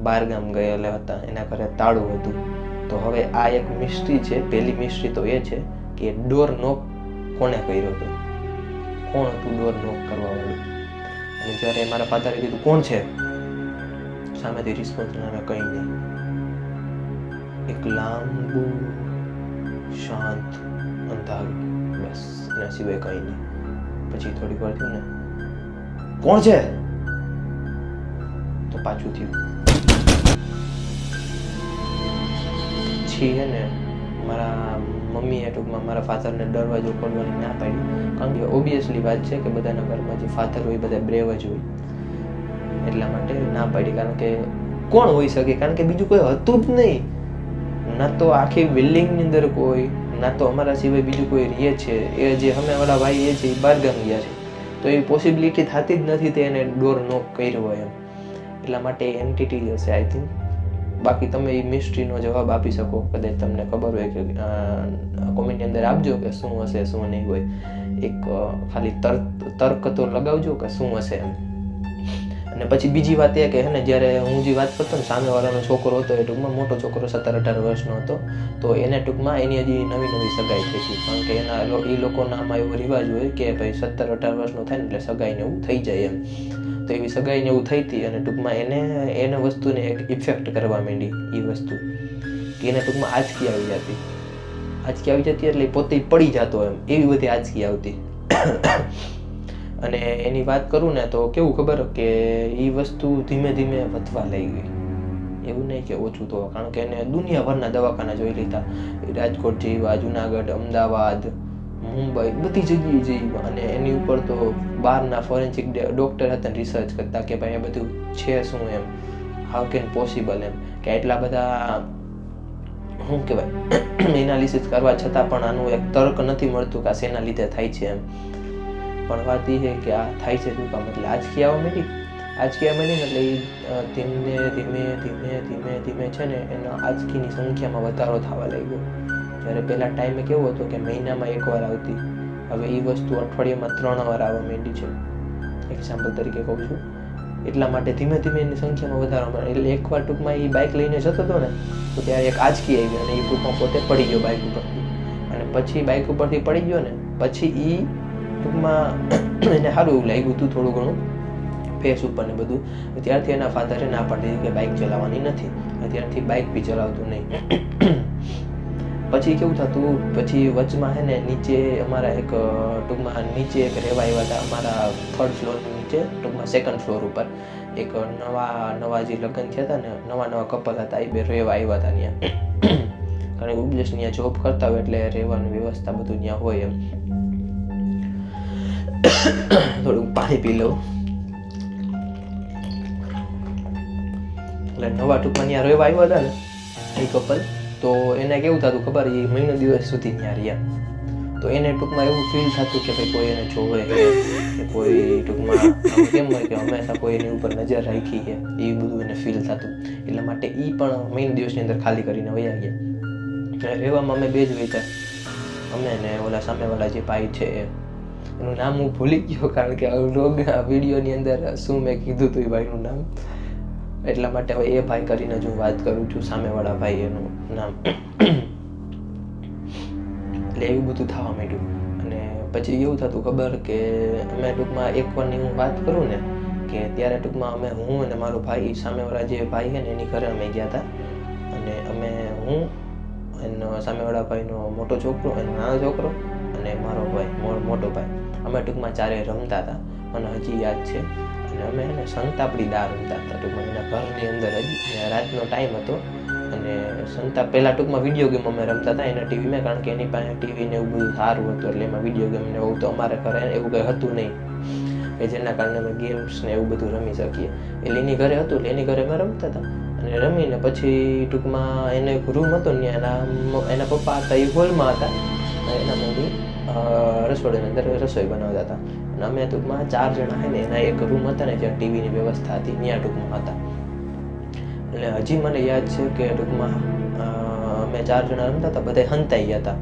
બહારગામ ગયેલા હતા, એના ઘરે તાળું હતું. તો હવે આ એક મિસ્ટ્રી છે. પહેલી મિસ્ટ્રી તો એ છે કે ડોર નોક કોણે કર્યો હતો, કોણ હતું ડોર નોક કરવાવાળું. અને જ્યારે મારા ફાધરે કીધું કોણ છે, સામેથી રિસ્પોન્સ નામે કંઈ નહીં, એક લાંબુ શાંત અંધારું, બસ એના સિવાય કંઈ નહીં. પછી થોડીક વાર થયું ને કોણ છે, તો પાછું થયું. પછી છે ને મારા મમ્મીએ ટૂંકમાં મારા ફાધરને દરવાજો ખોલવાની ના પાડી, કારણ કે ઓબ્વિયસલી વાત છે કે બધાના ઘરમાં જે ફાધર હોય બધા બ્રેવ જ હોય, એટલા માટે ના પાડી. કારણ કે કોણ હોઈ શકે, કારણ કે બીજું કોઈ હતું જ નહીં. ના તો આખી બિલ્ડિંગની અંદર કોઈ, ના તો અમારા સિવાય બીજું કોઈ રહે છે. એ જે અમે વાળા ભાઈ એ છે એ બહારગામ ગયા છે, તો એ પોસિબિલિટી થતી જ નથી તે એને ડોર નોક કર્યો હોય એમ. એટલા માટે એન્ટિટી હશે આઈ થિંક. બાકી તમે એ મિસ્ટ્રીનો જવાબ આપી શકો, કદાચ તમને ખબર હોય કે કોમેન્ટની અંદર આપજો કે શું હશે શું નહીં હોય. એક ખાલી તર્ક તો લગાવજો કે શું હશે એમ. અને પછી બીજી વાત એ કે હે ને જ્યારે હું જે વાત કરતો ને સામેવાળાનો છોકરો હતો, એ ટૂંકમાં મોટો છોકરો 17-18 વર્ષનો હતો. તો એને ટૂંકમાં એની હજી નવી સગાઈ થઈ હતી, કારણ કે એના એ લોકોના આમાં એવો રિવાજ હોય કે ભાઈ 17-18 વર્ષનો થાય ને એટલે સગાઈને એવું થઈ જાય એમ. તો એવી સગાઈને એવું થઈ હતી અને ટૂંકમાં એને વસ્તુને એક ઇફેક્ટ કરવા માંડી. એ વસ્તુ કે એને ટૂંકમાં આંચકી આવી જતી એટલે પોતે પડી જતો એમ, એવી બધી આંચકી આવતી. અને એની વાત કરું ને તો કેવું ખબર કે એ વસ્તુ ધીમે ધીમે વધવા લઈ ગઈ. એવું નહીં કે ઓછું તો, કારણ કે એને દુનિયાભરના દવાખાના જોઈ લીધા, રાજકોટ જેવા, જુનાગઢ, અમદાવાદ, મુંબઈ, બધી જગ્યાએ જઈ. અને એની ઉપર તો બહારના ફોરેન્સિક ડોક્ટર હતા રિસર્ચ કરતા કે ભાઈ આ બધું છે શું એમ, હાઉ કેન પોસિબલ એમ, કે એટલા બધા શું કહેવાય એનાલિસિસ કરવા છતાં પણ આનું એક તર્ક નથી મળતું કે આ શેના લીધે થાય છે એમ. પણ વાત એ છે કે આ થાય છે શું કામ, એટલે આંચકી આવવા માંડી ને એટલે ધીમે છે ને એના આંચકીની સંખ્યામાં વધારો થવા લાગ્યો. જ્યારે પહેલા ટાઈમે કેવો હતો કે મહિનામાં 1 વાર આવતી, હવે એ વસ્તુ અઠવાડિયામાં 3 વાર આવવા માંડી છે. એક્ઝામ્પલ તરીકે કહું છું. એટલા માટે ધીમે એની સંખ્યામાં વધારો મળે. એટલે એકવાર ટૂંકમાં એ બાઇક લઈને જતો હતો ને તો ત્યારે એક આંચકી આવી અને એ ટૂંકમાં પોતે પડી ગયો બાઇક ઉપરથી. અને પછી બાઇક ઉપરથી પડી ગયો ને પછી એ ટૂંકમાં એને સારું એવું લાગ્યું હતું થોડું ઘણું ફેસ ઉપર ને બધું. ત્યારથી એના ફાધરે ના પાડી કે બાઇક ચલાવવાની નથી, ત્યારથી બાઇક બી ચલાવતું નહીં. પછી કેવું થતું, પછી વચમાં છે ને નીચે અમારા એક ટૂંકમાં નીચે એક રહેવા આવ્યા હતા, અમારા 3rd ફ્લોરની નીચે ટૂંકમાં 2nd ફ્લોર ઉપર એક નવા જે લગ્ન થયા હતા ને, નવા કપલ હતા, એ બે રહેવા આવ્યા હતા ત્યાં. કારણ કે ઉપદેશ ત્યાં જોબ કરતા હોય એટલે રહેવાની વ્યવસ્થા બધું ત્યાં હોય એમ. થોડુંક પાણી પી લઉં. એટલે નવા ટૂંકમાં ત્યાં રહેવા આવ્યા હતા ને એ કપલ, તો એને કેવું થતું ખબર, એ મહિનો દિવસ સુધી ત્યાં રહ્યા. તો એને ટૂંકમાં એવું ફીલ થતું કે ભાઈ કોઈ એને જોવે કે કોઈ ટૂંકમાં કેમ હોય કે હંમેશા કોઈ એની ઉપર નજર રાખી છે, એ બધું એને ફીલ થતું. એટલા માટે એ પણ મહિનો દિવસની અંદર ખાલી કરીને વયા ગયા. રહેવામાં અમે 2 જ વહેતા, અમે ને ઓલા સામેવાળા જે ભાઈ છે એનું નામ હું ભૂલી ગયો, કારણ કે વિડીયોની અંદર શું મેં કીધું હતું એ ભાઈનું નામ. એટલા માટે હવે એ ભાઈ કરીને જ હું વાત કરું છું, સામેવાળા ભાઈ એનું નામ. એટલે એવું બધું થવા માંડ્યું. અને પછી એવું થતું ખબર કે અમે ટૂંકમાં એકવારની હું વાત કરું ને કે ત્યારે ટૂંકમાં હું અને મારો ભાઈ, સામેવાળા જે ભાઈ છે ને એની ઘરે અમે ગયા હતા. અને હું એનો સામેવાળા ભાઈનો મોટો છોકરો, એનો નાનો છોકરો અને મારો ભાઈ મોટો ભાઈ, અમે ટૂંકમાં 4 રમતા હતા. મને હજી યાદ છે. અને અમે એને સંતાપડી દાળ રમતા હતા ટૂંકમાં એના ઘરની અંદર જ. રાતનો ટાઈમ હતો અને પહેલાં ટૂંકમાં વિડીયો ગેમ અમે રમતા હતા એના ટીવીમાં, કારણ કે એની પાસે ટીવી ને એવું બધું સારું હતું એટલે એમાં વિડીયો ગેમ ને એવું તો અમારે ઘરે એવું કંઈ હતું નહીં. કે જેના કારણે અમે ગેમ્સ ને એવું બધું રમી શકીએ. એટલે એની ઘરે હતું એટલે એની ઘરે અમે રમતા હતા અને રમીને પછી ટૂંકમાં એને એક રૂમ હતો ને એના પપ્પા હતા એ હોલમાં હતા અને એના મમ્મી રસોડાની અંદર રસોઈ બનાવતા હતા અને અમે ટૂંકમાં 4 જણા છે ને એના એક રૂમ હતા ને જ્યાં ટીવીની વ્યવસ્થા હતી ત્યાં ટૂંકમાં હતા. એટલે હજી મને યાદ છે કે ટૂંકમાં અમે 4 જણા રમતા હતા, બધા હંતાઈ ગયા હતા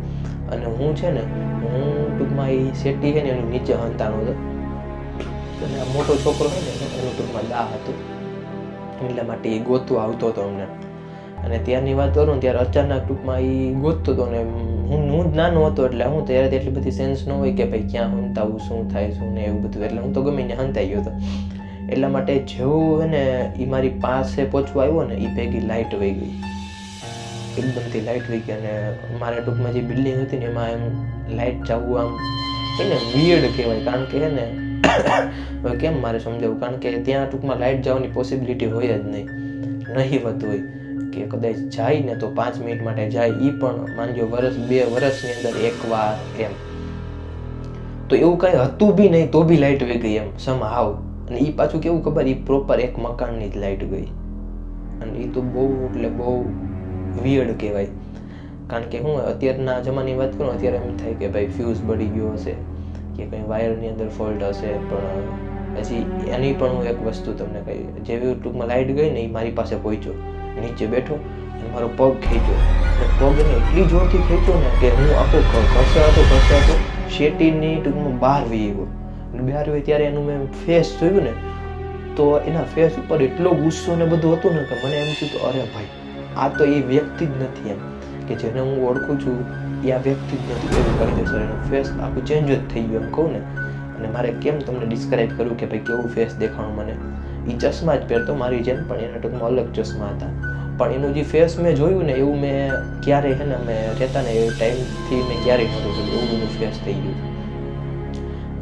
અને હું છે ને હું ટૂંકમાં એ શેટી છે ને એનું નીચે હંતાણો હતો અને આ મોટો છોકરો છે ને એનું ટૂંકમાં દાહ હતું એટલા માટે એ ગોતવા આવતો હતો અમને. અને ત્યારની વાત કરું ને ત્યારે અચાનક ટૂંકમાં એ ગોતતો હતો ને હું જ નાનો હતો એટલે હું ત્યારે એટલી બધી સેન્સ ન હોય કે ભાઈ ક્યાં હંતાવું, શું થાય શું ને એવું બધું. એટલે હું તો ગમે ત્યાં હંતાઈ ગયો હતો. એટલા માટે જેવું હે ને એ મારી પાસે પહોંચવા આવ્યો ને એ ભેગી લાઇટ વહી ગઈ, એકદમથી લાઇટ વહી ગઈ અને મારે ટૂંકમાં જે બિલ્ડિંગ હતી ને એમાં એમ લાઇટ જવું આમ એને વિયર્ડ કહેવાય. કારણ કે હે ને હવે કેમ મારે સમજાવું, કારણ કે ત્યાં ટૂંકમાં લાઇટ જવાની પોસિબિલિટી હોય જ નહીં, નહીવત હોય કે કદાચ જાય ને તો 5 મિનિટ માટે જાય, એ પણ માનજો 2 વર્ષની અંદર એકવાર એમ. તો એવું કાંઈ હતું બી નહીં તો બી લાઇટ વહી ગઈ એમ somehow. અને એ પાછું કેવું ખબર, એ પ્રોપર એક મકાનની જ લાઇટ ગઈ અને એ તો બહુ એટલે બહુ વિયર્ડ કહેવાય. કારણ કે હું અત્યારના જમાનાની વાત કરું, અત્યારે એમ થાય કે ભાઈ ફ્યુઝ બળી ગયો હશે કે કંઈ વાયરની અંદર ફોલ્ટ હશે, પણ હજી એની પણ હું એક વસ્તુ તમને કહી, જેવી ટૂંકમાં લાઇટ ગઈ ને એ મારી પાસે પહોંચ્યો, નીચે બેઠો અને મારો પગ ખેંચ્યો અને પગને એટલી જોરથી ખેંચ્યો ને કે હું આખો ઘસાતો શેટીની ટૂંકમાં બહાર વહી ગયો. અને બહાર હોય ત્યારે એનું મેં ફેસ જોયું ને તો એના ફેસ ઉપર એટલો ગુસ્સો ને બધું હતું ને કે મને એમ થયું કે અરે ભાઈ આ તો એ વ્યક્તિ જ નથી એમ, કે જેને હું ઓળખું છું એ આ વ્યક્તિ જ નથી, એવું કહી દેશે. એનું ફેસ આખું ચેન્જ જ થઈ ગયું એમ કહું ને. અને મારે કેમ તમને ડિસ્ક્રાઇબ કરું કે ભાઈ કેવું ફેસ દેખાણું મને. એ ચશ્મા જ પહેરતો મારી જેમ, પણ એના ટૂંકમાં અલગ ચશ્મા હતા. પણ એનું જે ફેસ મેં જોયું ને એવું મેં ક્યારેય છે ને અમે રહેતા ને એ ટાઈમથી મેં ક્યારેય નહોતું જોયું, એવું બધું ફેસ થઈ ગયું.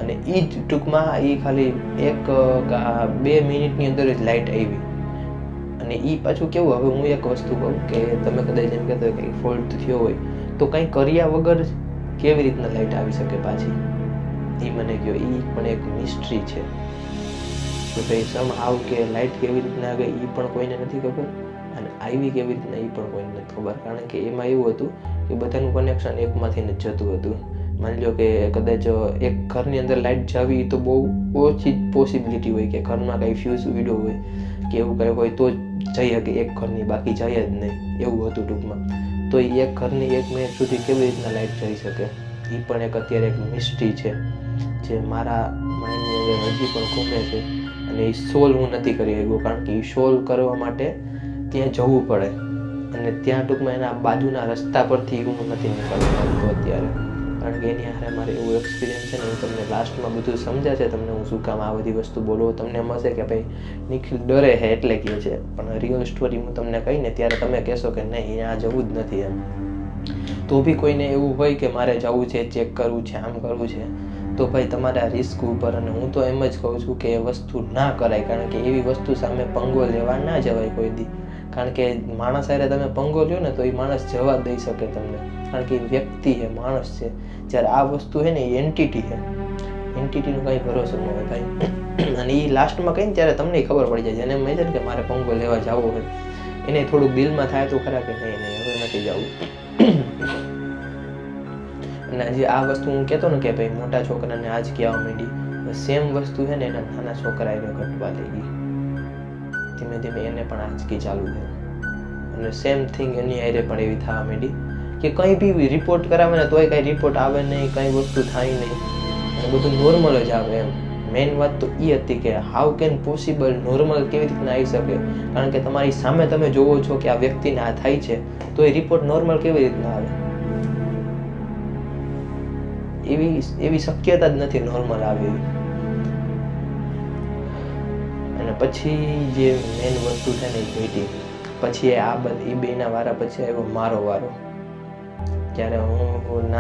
અને એ જ ટૂંકમાં એ ખાલી 1-2 મિનિટની અંદર જ લાઇટ આવી. અને એ પાછું કેવું, હવે હું એક વસ્તુ કહું કે તમે કદાચ એમ કહેતો કે ફોલ્ટ થયો હોય તો કંઈ કર્યા વગર કેવી રીતના લાઇટ આવી શકે પાછી, એ મને કહો. એ પણ એક મિસ્ટ્રી છે કે ભાઈ somehow કે લાઇટ કેવી રીતના ગઈ એ પણ કોઈને નથી ખબર અને આવી કેવી રીતના એ પણ કોઈને નથી ખબર. કારણ કે એમાં એવું હતું કે બધાનું કનેક્શન એકમાંથી જ જતું હતું. માની લો કે કદાચ એક ઘરની અંદર લાઇટ જાવી તો બહુ ઓછી પોસિબિલિટી હોય કે ઘરમાં કંઈ ફ્યુઝ ઉડ્યો હોય કે એવું કંઈ હોય તો જ જઈ શકે એક ઘરની, બાકી જાય જ નહીં, એવું હતું ટૂંકમાં. તો એ એક ઘરની 1 મિનિટ સુધી કેવી રીતના લાઇટ જઈ શકે એ પણ એક અત્યારે એક મિસ્ટ્રી છે જે મારા માઇન્ડની અંદર હજી પણ ઘૂમે છે. અને એ સોલ્વ હું નથી કરી શક્યો, કારણ કે એ સોલ્વ કરવા માટે ત્યાં જવું પડે અને ત્યાં ટૂંકમાં એના બાજુના રસ્તા પરથી હું નથી નીકળતો અત્યારે. કારણ કે એની હારે મારે એવું એક્સપિરિયન્સ છે ને, હું તમને લાસ્ટમાં બધું સમજાશે તમને હું શું કામ આ બધી વસ્તુ બોલું. તમને એમ હશે કે ભાઈ નિખિલ ડરે છે એટલે કહે છે, પણ રિયલ સ્ટોરી હું તમને કહીને ત્યારે તમે કહેશો કે નહીં આ જવું જ નથી એમ. તો બી કોઈને એવું હોય કે મારે જવું છે, ચેક કરવું છે, આમ કરવું છે, તો ભાઈ તમારે આ રિસ્ક ઉપર, અને હું તો એમ જ કહું છું કે એ વસ્તુ ના કરાય. કારણ કે એવી વસ્તુ સામે પંગો લેવા ના જવાય કોઈ દી. કારણ કે માણસ હારે તમે પંગો લ્યો ને તો એ માણસ જવા દઈ શકે તમને, કારણ કે એ વ્યક્તિ છે, માણસ છે. જ્યારે આ વસ્તુ છે ને એ એન્ટિટી છે, એન્ટિટીનો કંઈ ભરોસો ન હોય ભાઈ. અને એ લાસ્ટમાં કહીને ત્યારે તમને ખબર પડી જાય. જેને મેં છે ને કે મારે પંગો લેવા જવો હોય એને થોડુંક દિલમાં થાય તો ખરા કે નહીં હવે નથી જવું. અને જે આ વસ્તુ હું કહેતો ને કે ભાઈ મોટા છોકરાને આજ કહેવા માંડી, સેમ વસ્તુ છે ને એના નાના છોકરા એને ઘટવા થઈ ગઈ. ધીમે ધીમે એને પણ આંચકી ચાલુ થઈ અને સેમ થિંગ એની હારે પણ એવી થવા માંડી કે કંઈ બી રિપોર્ટ કરાવે ને તોય કાંઈ રિપોર્ટ આવે નહીં, કંઈ વસ્તુ થાય નહીં અને બધું નોર્મલ જ આવે એમ. મેઇન વાત તો એ હતી કે હાઉ કેન પોસિબલ, નોર્મલ કેવી રીતના આવી શકે. કારણ કે તમારી સામે તમે જોવો છો કે આ વ્યક્તિને આ થાય છે તો એ રિપોર્ટ નોર્મલ કેવી રીતના આવે, એવી શક્યતા જ નથી નોર્મલ આવે. અને પછી જે મેઇન વસ્તુ છે ને એ ઘટી. પછી આ બધી બેના વારા પછી આવ્યો મારો વારો. જ્યારે હું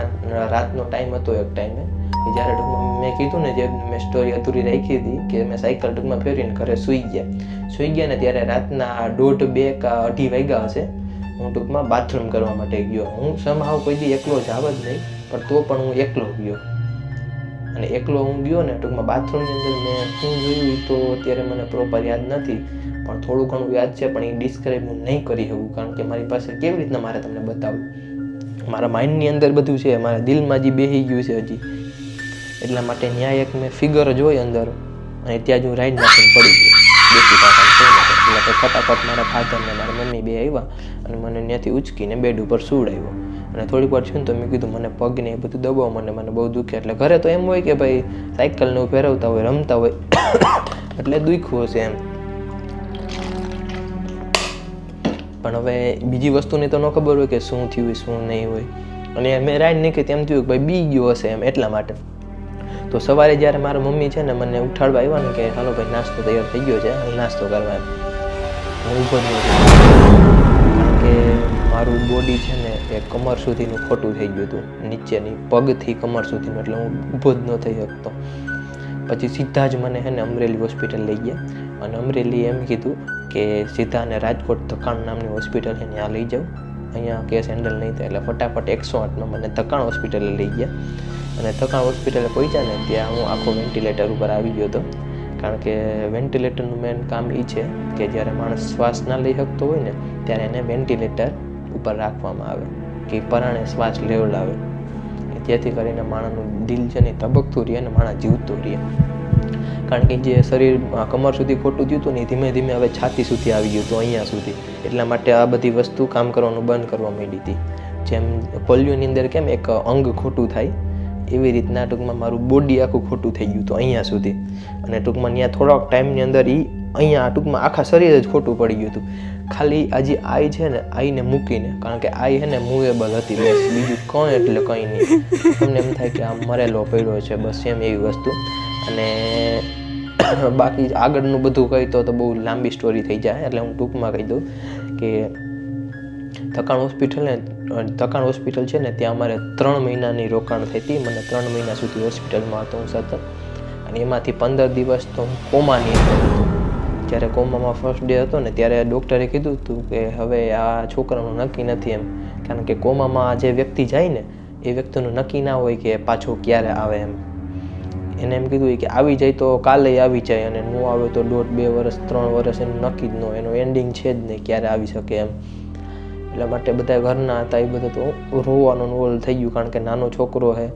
રાતનો ટાઈમ હતો એક ટાઈમે કે જ્યારે ટૂંકમાં મેં કીધું ને જે મેં સ્ટોરી અધૂરી રાખી હતી કે મેં સાયકલ ટૂંકમાં ફેરવીને ઘરે સૂઈ ગયા ને ત્યારે રાતના 1:30, 2 કે 2:30 વાગ્યા હશે. હું ટૂંકમાં બાથરૂમ કરવા માટે ગયો. હું somehow કોઈ દી એકલો જાવ જ નહીં, પણ તો પણ હું એકલો ગયો અને એકલો હું ગયો ને ટૂંકમાં બાથરૂમની અંદર મેં શું જોયું એ તો અત્યારે મને પ્રોપર યાદ નથી, પણ થોડું ઘણું યાદ છે, પણ એ ડિસ્ક્રાઇબ હું નહીં કરી શકું કારણ કે મારી પાસે કેવી રીતના મારે તમને બતાવું. મારા માઇન્ડની અંદર બધું છે, મારા દિલમાં જે બેસી ગયું છે હજી, એટલા માટે ન્યાય એક મેં ફિગર જોઈ અંદર અને ત્યાં જ હું રાઈડ નાખીને પડી ગયો. દેશી ભાષામાં એટલે કે ફટાફટ મારા ફાધર ને મારા મમ્મી બે આવ્યા અને મને ત્યાંથી ઉચકીને બેડ ઉપર સુવડાવ્યો. અને થોડીક વાર થયું ને તો મેં કીધું મને પગને એ બધું દબાવો, મને બહુ દુખે. એટલે ઘરે તો એમ હોય કે ભાઈ સાયકલને એવું ફેરવતા હોય, રમતા હોય એટલે દુખ્યું હશે એમ. પણ હવે બીજી વસ્તુની તો ન ખબર હોય કે શું થયું શું નહીં હોય. અને મેં રાઈડ નીકળી તેમ થયું કે ભાઈ બી ગયો હશે એમ, એટલા માટે. તો સવારે જ્યારે મારા મમ્મી છે ને મને ઉઠાડવા આવ્યા ને કે હાલો ભાઈ નાસ્તો તૈયાર થઈ ગયો છે, નાસ્તો કરવા એમ, હું ઊભો જ કારણ કે મારું બોડી છે ને એ કમર સુધીનું ખોટું થઈ ગયું હતું, નીચેની પગથી કમર સુધીનું, એટલે હું ઊભો જ ન થઈ શકતો. પછી સીધા જ મને છે ને અમરેલી હોસ્પિટલ લઈ ગયા અને અમરેલી એમ કીધું કે સીધા ને રાજકોટ ધકાણ નામની હોસ્પિટલ છે ત્યાં લઈ જાઉં, અહીંયા કેસ હેન્ડલ નહીં થાય. એટલે ફટાફટ 108માં મને ધકાણ હોસ્પિટલે લઈ ગયા અને ધકાણ હોસ્પિટલે પહોંચ્યા ને ત્યાં હું આખો વેન્ટિલેટર ઉપર આવી ગયો હતો. કારણ કે વેન્ટિલેટરનું મેન કામ એ છે કે જ્યારે માણસ શ્વાસ ના લઈ શકતો હોય ને ત્યારે એને વેન્ટિલેટર ઉપર રાખવામાં આવે કે પરાણે શ્વાસ લેવડાવે, જેથી કરીને માણસનું દિલ છે ને ધબકતું રહે અને માણસ જીવતું રહે. કારણ કે જે શરીર કમર સુધી ખોટું થયું હતું ને ધીમે ધીમે હવે છાતી સુધી આવી ગયું હતું, અહીંયા સુધી. એટલા માટે આ બધી વસ્તુ કામ કરવાનું બંધ કરવા માંડી હતી. જેમ પોલિયોની અંદર કેમ એક અંગ ખોટું થાય એવી રીતના ટૂંકમાં મારું બોડી આખું ખોટું થઈ ગયું હતું અહીંયા સુધી. અને ટૂંકમાં ત્યાં થોડોક ટાઈમની અંદર એ અહીંયા ટૂંકમાં આખા શરીર જ ખોટું પડી ગયું હતું. ખાલી આ જે આઈ છે ને આઈને મૂકીને, કારણ કે આઈ છે ને મૂવેબલ હતી બસ, બીજું કંઈ એટલે કંઈ નહીં. તમને એમ થાય કે આ મરેલો પડ્યો છે બસ, એમ એવી વસ્તુ. અને બાકી આગળનું બધું કહી તો બહુ લાંબી સ્ટોરી થઈ જાય, એટલે હું ટૂંકમાં કહી દઉં કે ધકાણ હોસ્પિટલ છે ને ત્યાં અમારે 3 મહિનાની રોકાણ થઈ હતી. મને 3 મહિના સુધી હોસ્પિટલમાં હતો હું સતત, અને એમાંથી 15 દિવસ તો હું કોમાની અંદર હતો. જ્યારે કોમામાં ફર્સ્ટ ડે હતો ને ત્યારે ડૉક્ટરે કીધું હતું કે હવે આ છોકરાનું નક્કી નથી એમ, કારણ કે કોમામાં જે વ્યક્તિ જાય ને એ વ્યક્તિનું નક્કી ના હોય કે પાછો ક્યારે આવે એમ. એને એમ કીધું કે આવી જાય તો કાલે આવી જાય અને ન આવે તો 1.5-2 વર્ષ 3 વર્ષ એનું નક્કી જ ન હોય, એનું એન્ડિંગ છે જ નહીં ક્યારે આવી શકે એમ. એટલા માટે બધા ઘરના હતા એ બધા તો રોવાનું ઓલ થઈ ગયું, કારણ કે નાનો છોકરો છે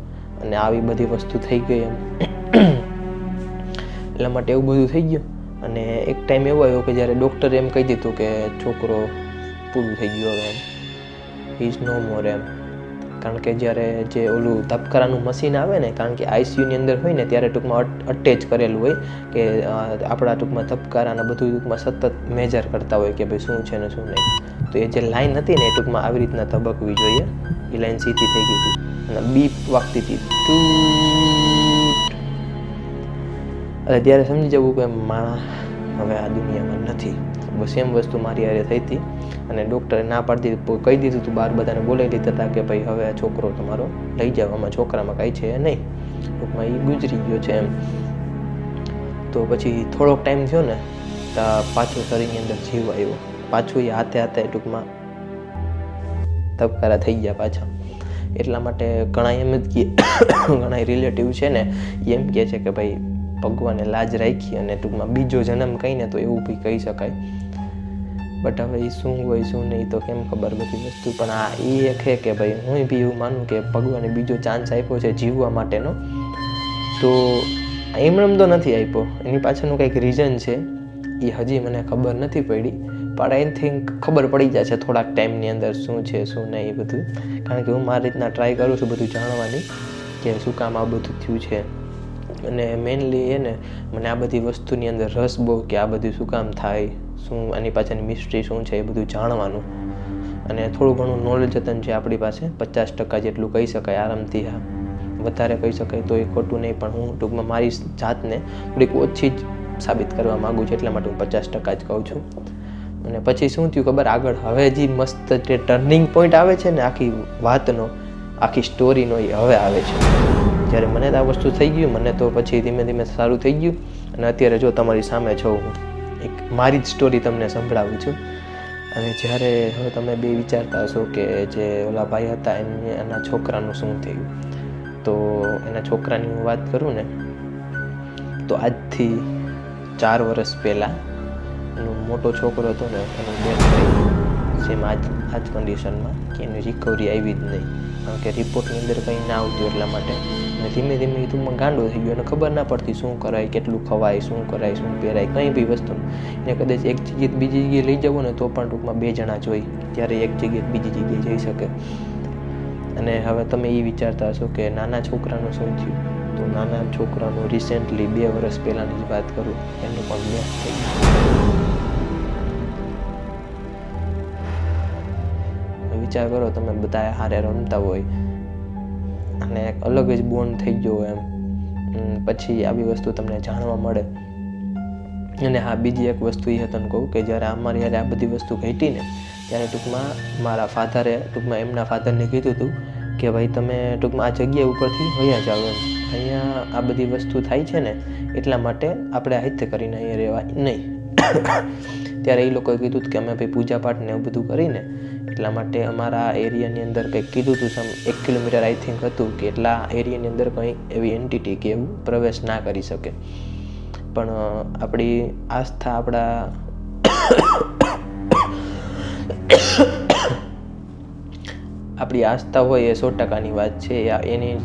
અને આવી બધી વસ્તુ થઈ ગઈ એમ. એટલા માટે એવું બધું થઈ ગયું. અને એક ટાઈમ એવો આવ્યો કે જ્યારે ડૉક્ટરે એમ કહી દીધું કે છોકરો પૂરું થઈ ગયું હવે એમ, ઇઝ નો મોર એમ. કારણ કે જ્યારે જે ઓલું ધબકારાનું મશીન આવે ને, કારણ કે આઈસીયુની અંદર હોય ને ત્યારે ટૂંકમાં અટેચ કરેલું હોય કે આપણા ટૂંકમાં ધબકારાના બધું ટૂંકમાં સતત મેજર કરતા હોય કે ભાઈ શું છે ને શું નહીં. તો એ જે લાઈન હતી ને એ ટૂંકમાં આવી રીતના ધબકવી જોઈએ, એ લાઈન સીધી થઈ ગઈ હતી અને બીપ વાગતી હતી એટલે ત્યારે સમજી જવું કે માણસ હવે આ દુનિયામાં નથી. બસ એમ વસ્તુ મારી હારે થઈ હતી. અને ડૉક્ટરે ના પાડતી કહી દીધું હતું, બહાર બધાને બોલાવી દીધા હતા કે ભાઈ હવે આ છોકરો તમારો લઈ જાઓ, આમાં છોકરામાં કાંઈ છે નહીં, ટૂંકમાં એ ગુજરી ગયો છે એમ. તો પછી થોડોક ટાઈમ થયો ને તો પાછો શરીરની અંદર જીવ આવ્યો, પાછું એ હાથે ટૂંકમાં ધબકારા થઈ ગયા પાછા. એટલા માટે ઘણા એમ જ કહે, ઘણા રિલેટિવ છે ને એમ કહે છે કે ભાઈ ભગવાને લાજ રાખી અને ટૂંકમાં બીજો જન્મ કહીને તો એવું બી કહી શકાય. બટ હવે એ શું હોય શું નહીં તો કેમ ખબર બધી વસ્તુ. પણ આ એ એક છે કે ભાઈ હું બી એવું માનું કે ભગવાને બીજો ચાન્સ આપ્યો છે જીવવા માટેનો. તો એમ તો નથી આપ્યો, એની પાછળનું કંઈક રીઝન છે, એ હજી મને ખબર નથી પડી, પણ આઈ થિંક ખબર પડી જશે થોડાક ટાઈમની અંદર શું છે શું નહીં એ બધું. કારણ કે હું મારી રીતના ટ્રાય કરું છું બધું જાણવાની કે શું કામ આ બધું થયું છે. અને મેઇનલી એ ને મને આ બધી વસ્તુની અંદર રસ બહુ કે આ બધું શું કામ થાય, શું આની પાછળની મિસ્ટ્રી શું છે એ બધું જાણવાનું. અને થોડું ઘણું નોલેજ હતું છે આપણી પાસે, 50% જેટલું કહી શકાય આરામથી. હા, વધારે કહી શકાય તો એ ખોટું નહીં, પણ હું ટૂંકમાં મારી જાતને થોડીક ઓછી જ સાબિત કરવા માગું છું, એટલા માટે હું 50% જ કહું છું. અને પછી શું થયું ખબર, આગળ હવે જે મસ્ત જે ટર્નિંગ પોઈન્ટ આવે છે ને આખી વાતનો, આખી સ્ટોરીનો, એ હવે આવે છે. જ્યારે મને આ વસ્તુ થઈ ગયું, મને તો પછી ધીમે ધીમે સારું થઈ ગયું. અને અત્યારે જો તમારી સામે છું હું, એક મારી જ સ્ટોરી તમને સંભળાવું છું. અને જ્યારે હવે તમે બે વિચારતા હશો કે જે ઓલા ભાઈ હતા એના છોકરાનું શું થયું, તો એના છોકરાની હું વાત કરું ને તો આજથી 4 વર્ષ પહેલાં એનો મોટો છોકરો હતો ને એનું ડેથ થઈ ગયું સેમ આ જ કન્ડિશનમાં કે એની રિકવરી આવી જ નહીં, કારણ કે રિપોર્ટની અંદર કંઈ ના આવતું એટલા માટે. અને ધીમે ધીમે ટૂંકમાં ગાંડો થઈ ગયો, એને ખબર ના પડતી શું કરાય, કેટલું ખવાય, શું કરાય, શું પહેરાય, કંઈ બી વસ્તુ. એને કદાચ એક જગ્યાએ બીજી જગ્યાએ લઈ જવું ને તો પણ ટૂંકમાં 2 જણા જોઈ, ત્યારે એક જગ્યાએ બીજી જગ્યાએ જઈ શકે. અને હવે તમે એ વિચારતા હશો કે નાના છોકરાનું શું થયું, તો નાના છોકરાનું રિસેન્ટલી 2 વર્ષ પહેલાંની જ વાત કરું, એનું પણ ડેથ થઈ ગયું. વિચાર કરો, તમે બધા હારે રમતા હોય અને એક અલગ જ બોન્ડ થઈ ગયો એમ, પછી આવી વસ્તુ તમને જાણવા મળે. અને હા, બીજી એક વસ્તુ એ તને કહું કે જ્યારે અમારી યારે આ બધી વસ્તુ ઘટી ને ત્યારે ટૂંકમાં મારા ફાધરે એમના ફાધરને કીધું હતું કે ભાઈ તમે ટૂંકમાં આ જગ્યા ઉપરથી વયા જાઓ એમ, અહીંયા આ બધી વસ્તુ થાય છે ને એટલા માટે આપણે હાથે કરીને અહીંયા રહેવા નહીં. ત્યારે એ લોકોએ કીધું કે અમે ભાઈ પૂજાપાઠ ને એવું બધું કરીને એટલા માટે અમારા એરિયાની અંદર કંઈક કીધું હતું, 1 કિલોમીટર આઈ થિંક હતું કે એટલા એરિયાની અંદર કંઈ એવી એન્ટિટી કે એવું પ્રવેશ ના કરી શકે. પણ આપણી આસ્થા આપણી આસ્થા હોય એ 100%ની વાત છે,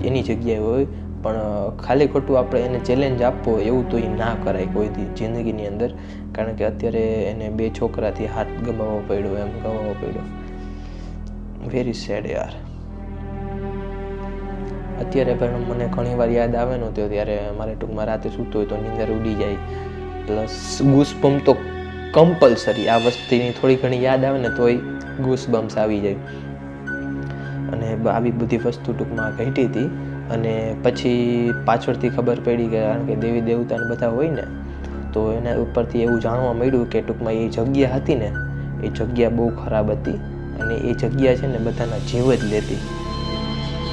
એની જગ્યાએ હોય. પણ ખાલી ખોટું આપણે એને ચેલેન્જ આપવો એવું તો એ ના કરાય કોઈ જિંદગીની અંદર, કારણ કે અત્યારે એને 2 છોકરાથી હાથ ગમાવવો પડ્યો. વેરી સેડ યાર. અત્યારે પણ મને ઘણી વાર યાદ આવે ને તો ત્યારે મારે ટૂંકમાં રાતે સૂતો હોય તો નીંદર ઉડી જાય, પ્લસ ગૂસબમ્પ તો કમ્પલસરી. આ વસ્તુની થોડી ઘણી યાદ આવે ને તોય ગૂસબમ્પ્સ આવી જાય. અને આવી બધી વસ્તુ ટૂંકમાં ઘટી હતી. અને પછી પાછળથી ખબર પડી કે કારણ કે દેવી દેવતાને બધા હોય ને તો એના ઉપરથી એવું જાણવા મળ્યું કે ટૂંકમાં એ જગ્યા હતી ને એ જગ્યા બહુ ખરાબ હતી અને એ જગ્યા છે ને બધાના જીવ જ લેતી.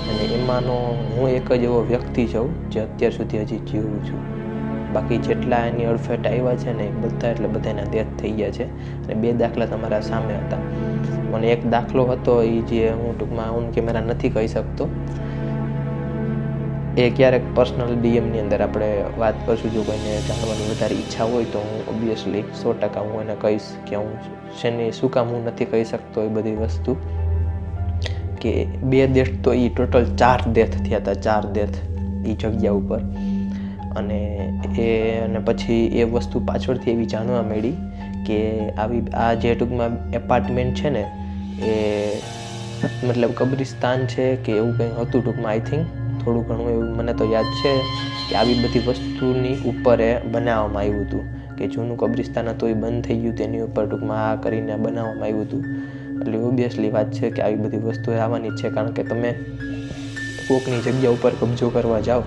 અને એમાંનો હું એક જ એવો વ્યક્તિ છું જે અત્યાર સુધી હજી જીવું છું. બાકી જેટલા એની અડફેટ આવ્યા છે ને એટલે બધાના ડેથ થઈ ગયા છે. અને 2 દાખલા તમારા સામે હતા. મને એક દાખલો હતો એ જે હું ટૂંકમાં ઓન કેમેરા નથી કહી શકતો, એ ક્યારેક પર્સનલ ડીએમની અંદર આપણે વાત કરશું. જો કોઈને જાણવાની વધારે ઈચ્છા હોય તો હું ઓબ્વિયસલી 100% હું એને કહીશ કે હું શું કામ હું નથી કહી શકતો એ બધી વસ્તુ. કે 2 ડેથ તો એ ટોટલ 4 ડેથ થયા હતા, 4 ડેથ એ જગ્યા ઉપર. અને પછી એ વસ્તુ પાછળથી એવી જાણવા મળી કે આ જે ટૂંકમાં એપાર્ટમેન્ટ છે ને એ મતલબ કબ્રિસ્તાન છે કે એવું કંઈ હતું ટૂંકમાં. આઈ થિંક થોડું ઘણું એવું મને તો યાદ છે કે આવી બધી વસ્તુની ઉપર એ બનાવવામાં આવ્યું હતું કે જૂનું કબ્રિસ્તાન હતું એ બંધ થઈ ગયું, તેની ઉપર ટૂંકમાં આ કરીને બનાવવામાં આવ્યું હતું. એટલે ઓબ્વિયસલી વાત છે કે આવી બધી વસ્તુ આવવાની જ છે, કારણ કે તમે કોકની જગ્યા ઉપર કબજો કરવા જાઓ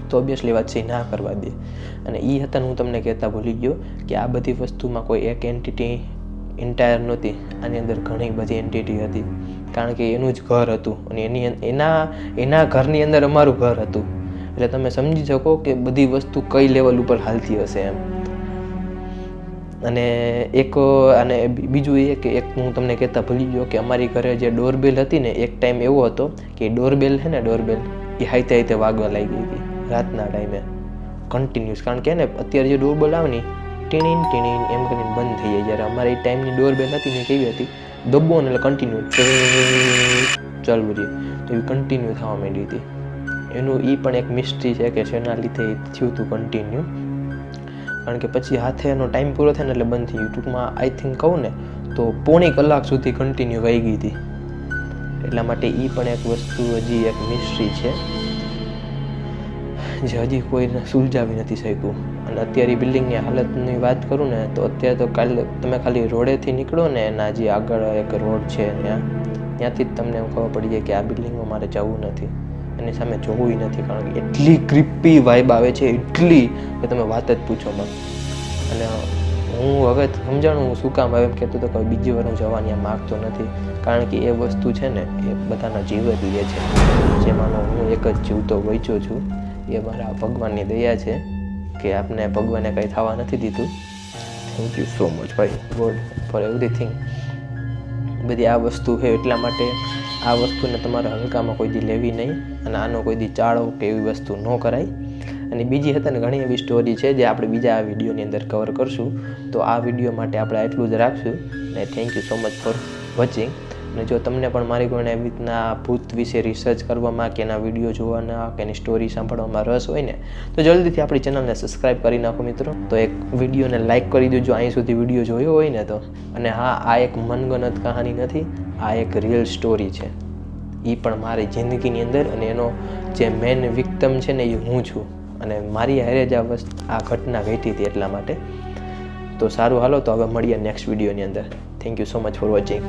તો ઓબ્વિયસલી વાત છે ના કરવા દે. અને એ હતા હું તમને કહેતા ભૂલી ગયો કે આ બધી વસ્તુમાં કોઈ એક એન્ટિટી એન્ટાયર નહોતી, આની અંદર ઘણી બધી એન્ટિટી હતી, કારણ કે એનું જ ઘર હતું અને એના ઘરની અંદર અમારું ઘર હતું. એટલે તમે સમજી શકો કે બધી વસ્તુ કઈ લેવલ ઉપર હાલતી હશે એમ. અને બીજું એ કે એક હું તમને કહેતા ભૂલી ગયો કે અમારી ઘરે જે ડોરબેલ હતી ને એક ટાઈમ એવો હતો કે ડોરબેલ છે ને ડોરબેલ એ હાઈતે વાગવા લાગી હતી રાતના ટાઈમે કન્ટિન્યુઅસ. કારણ કે ને અત્યારે જે ડોરબેલ આવે ને ટીણીન ટીણીન એમ કરીને બંધ થઈ જાય, જ્યારે અમારી ટાઈમની ડોરબેલ હતી ને કેવી હતી, દબ્બો ને એટલે કન્ટિન્યુ ચાલુ રહી, તો એ કન્ટિન્યુ થવા માંડી હતી. એનું એ પણ એક મિસ્ટ્રી છે કે શેના લીધે થયું હતું કન્ટિન્યુ, કારણ કે પછી હાથે એનો ટાઈમ પૂરો થાય ને એટલે બંધ થઈ ગયું. ટૂંકમાં આઈ થિંક કહું ને તો 1.5 કલાક સુધી કન્ટિન્યુ વાગી હતી. એટલા માટે એ પણ એક વસ્તુ હજી એક મિસ્ટ્રી છે જે હજી કોઈને સુલઝાવી નથી શક્યું. અને અત્યારે બિલ્ડિંગની હાલતની વાત કરું ને તો અત્યારે તો કાલે તમે ખાલી રોડેથી નીકળો ને એના જે આગળ એક રોડ છે ત્યાંથી જ તમને ખબર પડી જાય કે આ બિલ્ડિંગમાં મારે જવું નથી, એની સામે જોવું નથી, કારણ કે એટલી ક્રીપી વાઇબ આવે છે, એટલી કે તમે વાત જ પૂછો મત. અને હું હવે સમજાણું શું કામ એમ કહેતો હતો કે બીજી વાર હું જવાની આ માગતો નથી, કારણ કે એ વસ્તુ છે ને એ બધાના જીવ જ લે છે, જેમાંનો હું એક જ જીવતો બચ્યો છું. એ મારા ભગવાનની દયા છે કે આપને ભગવાને કંઈ થવા નથી દીધું. થેન્ક યુ સો મચ ભાઈ ગોડ ફોર એવરીથિંગ. બધી આ વસ્તુ છે એટલા માટે આ વસ્તુને તમારે હલકામાં કોઈ દી લેવી નહીં અને આનો કોઈ દી ચાળો કે એવી વસ્તુ ન કરાય. અને બીજી હતા ને ઘણી એવી સ્ટોરી છે જે આપણે બીજા વિડીયોની અંદર કવર કરશું. તો આ વિડીયો માટે આપણે એટલું જ રાખશું. અને thank you so much for watching. અને જો તમને પણ મારી કોઈને એવી રીતના ભૂત વિશે રિસર્ચ કરવામાં કે એના વિડીયો જોવાના કે એની સ્ટોરી સાંભળવામાં રસ હોય ને તો જલ્દીથી આપણી ચેનલને સબસ્ક્રાઈબ કરી નાખો મિત્રો. તો એક વિડીયોને લાઇક કરી દેજો અહીં સુધી વિડીયો જોયો હોય ને તો. અને હા, આ એક મનગણત કહાની નથી, આ એક રિયલ સ્ટોરી છે. એ પણ મારી જિંદગીની અંદર, અને એનો જે મેન વિક્ટમ છે ને એ હું છું. અને મારી હારે જ આ ઘટના ઘટી હતી એટલા માટે. તો સારું, હાલો તો હવે મળીએ નેક્સ્ટ વિડીયોની અંદર. Thank you so much for watching.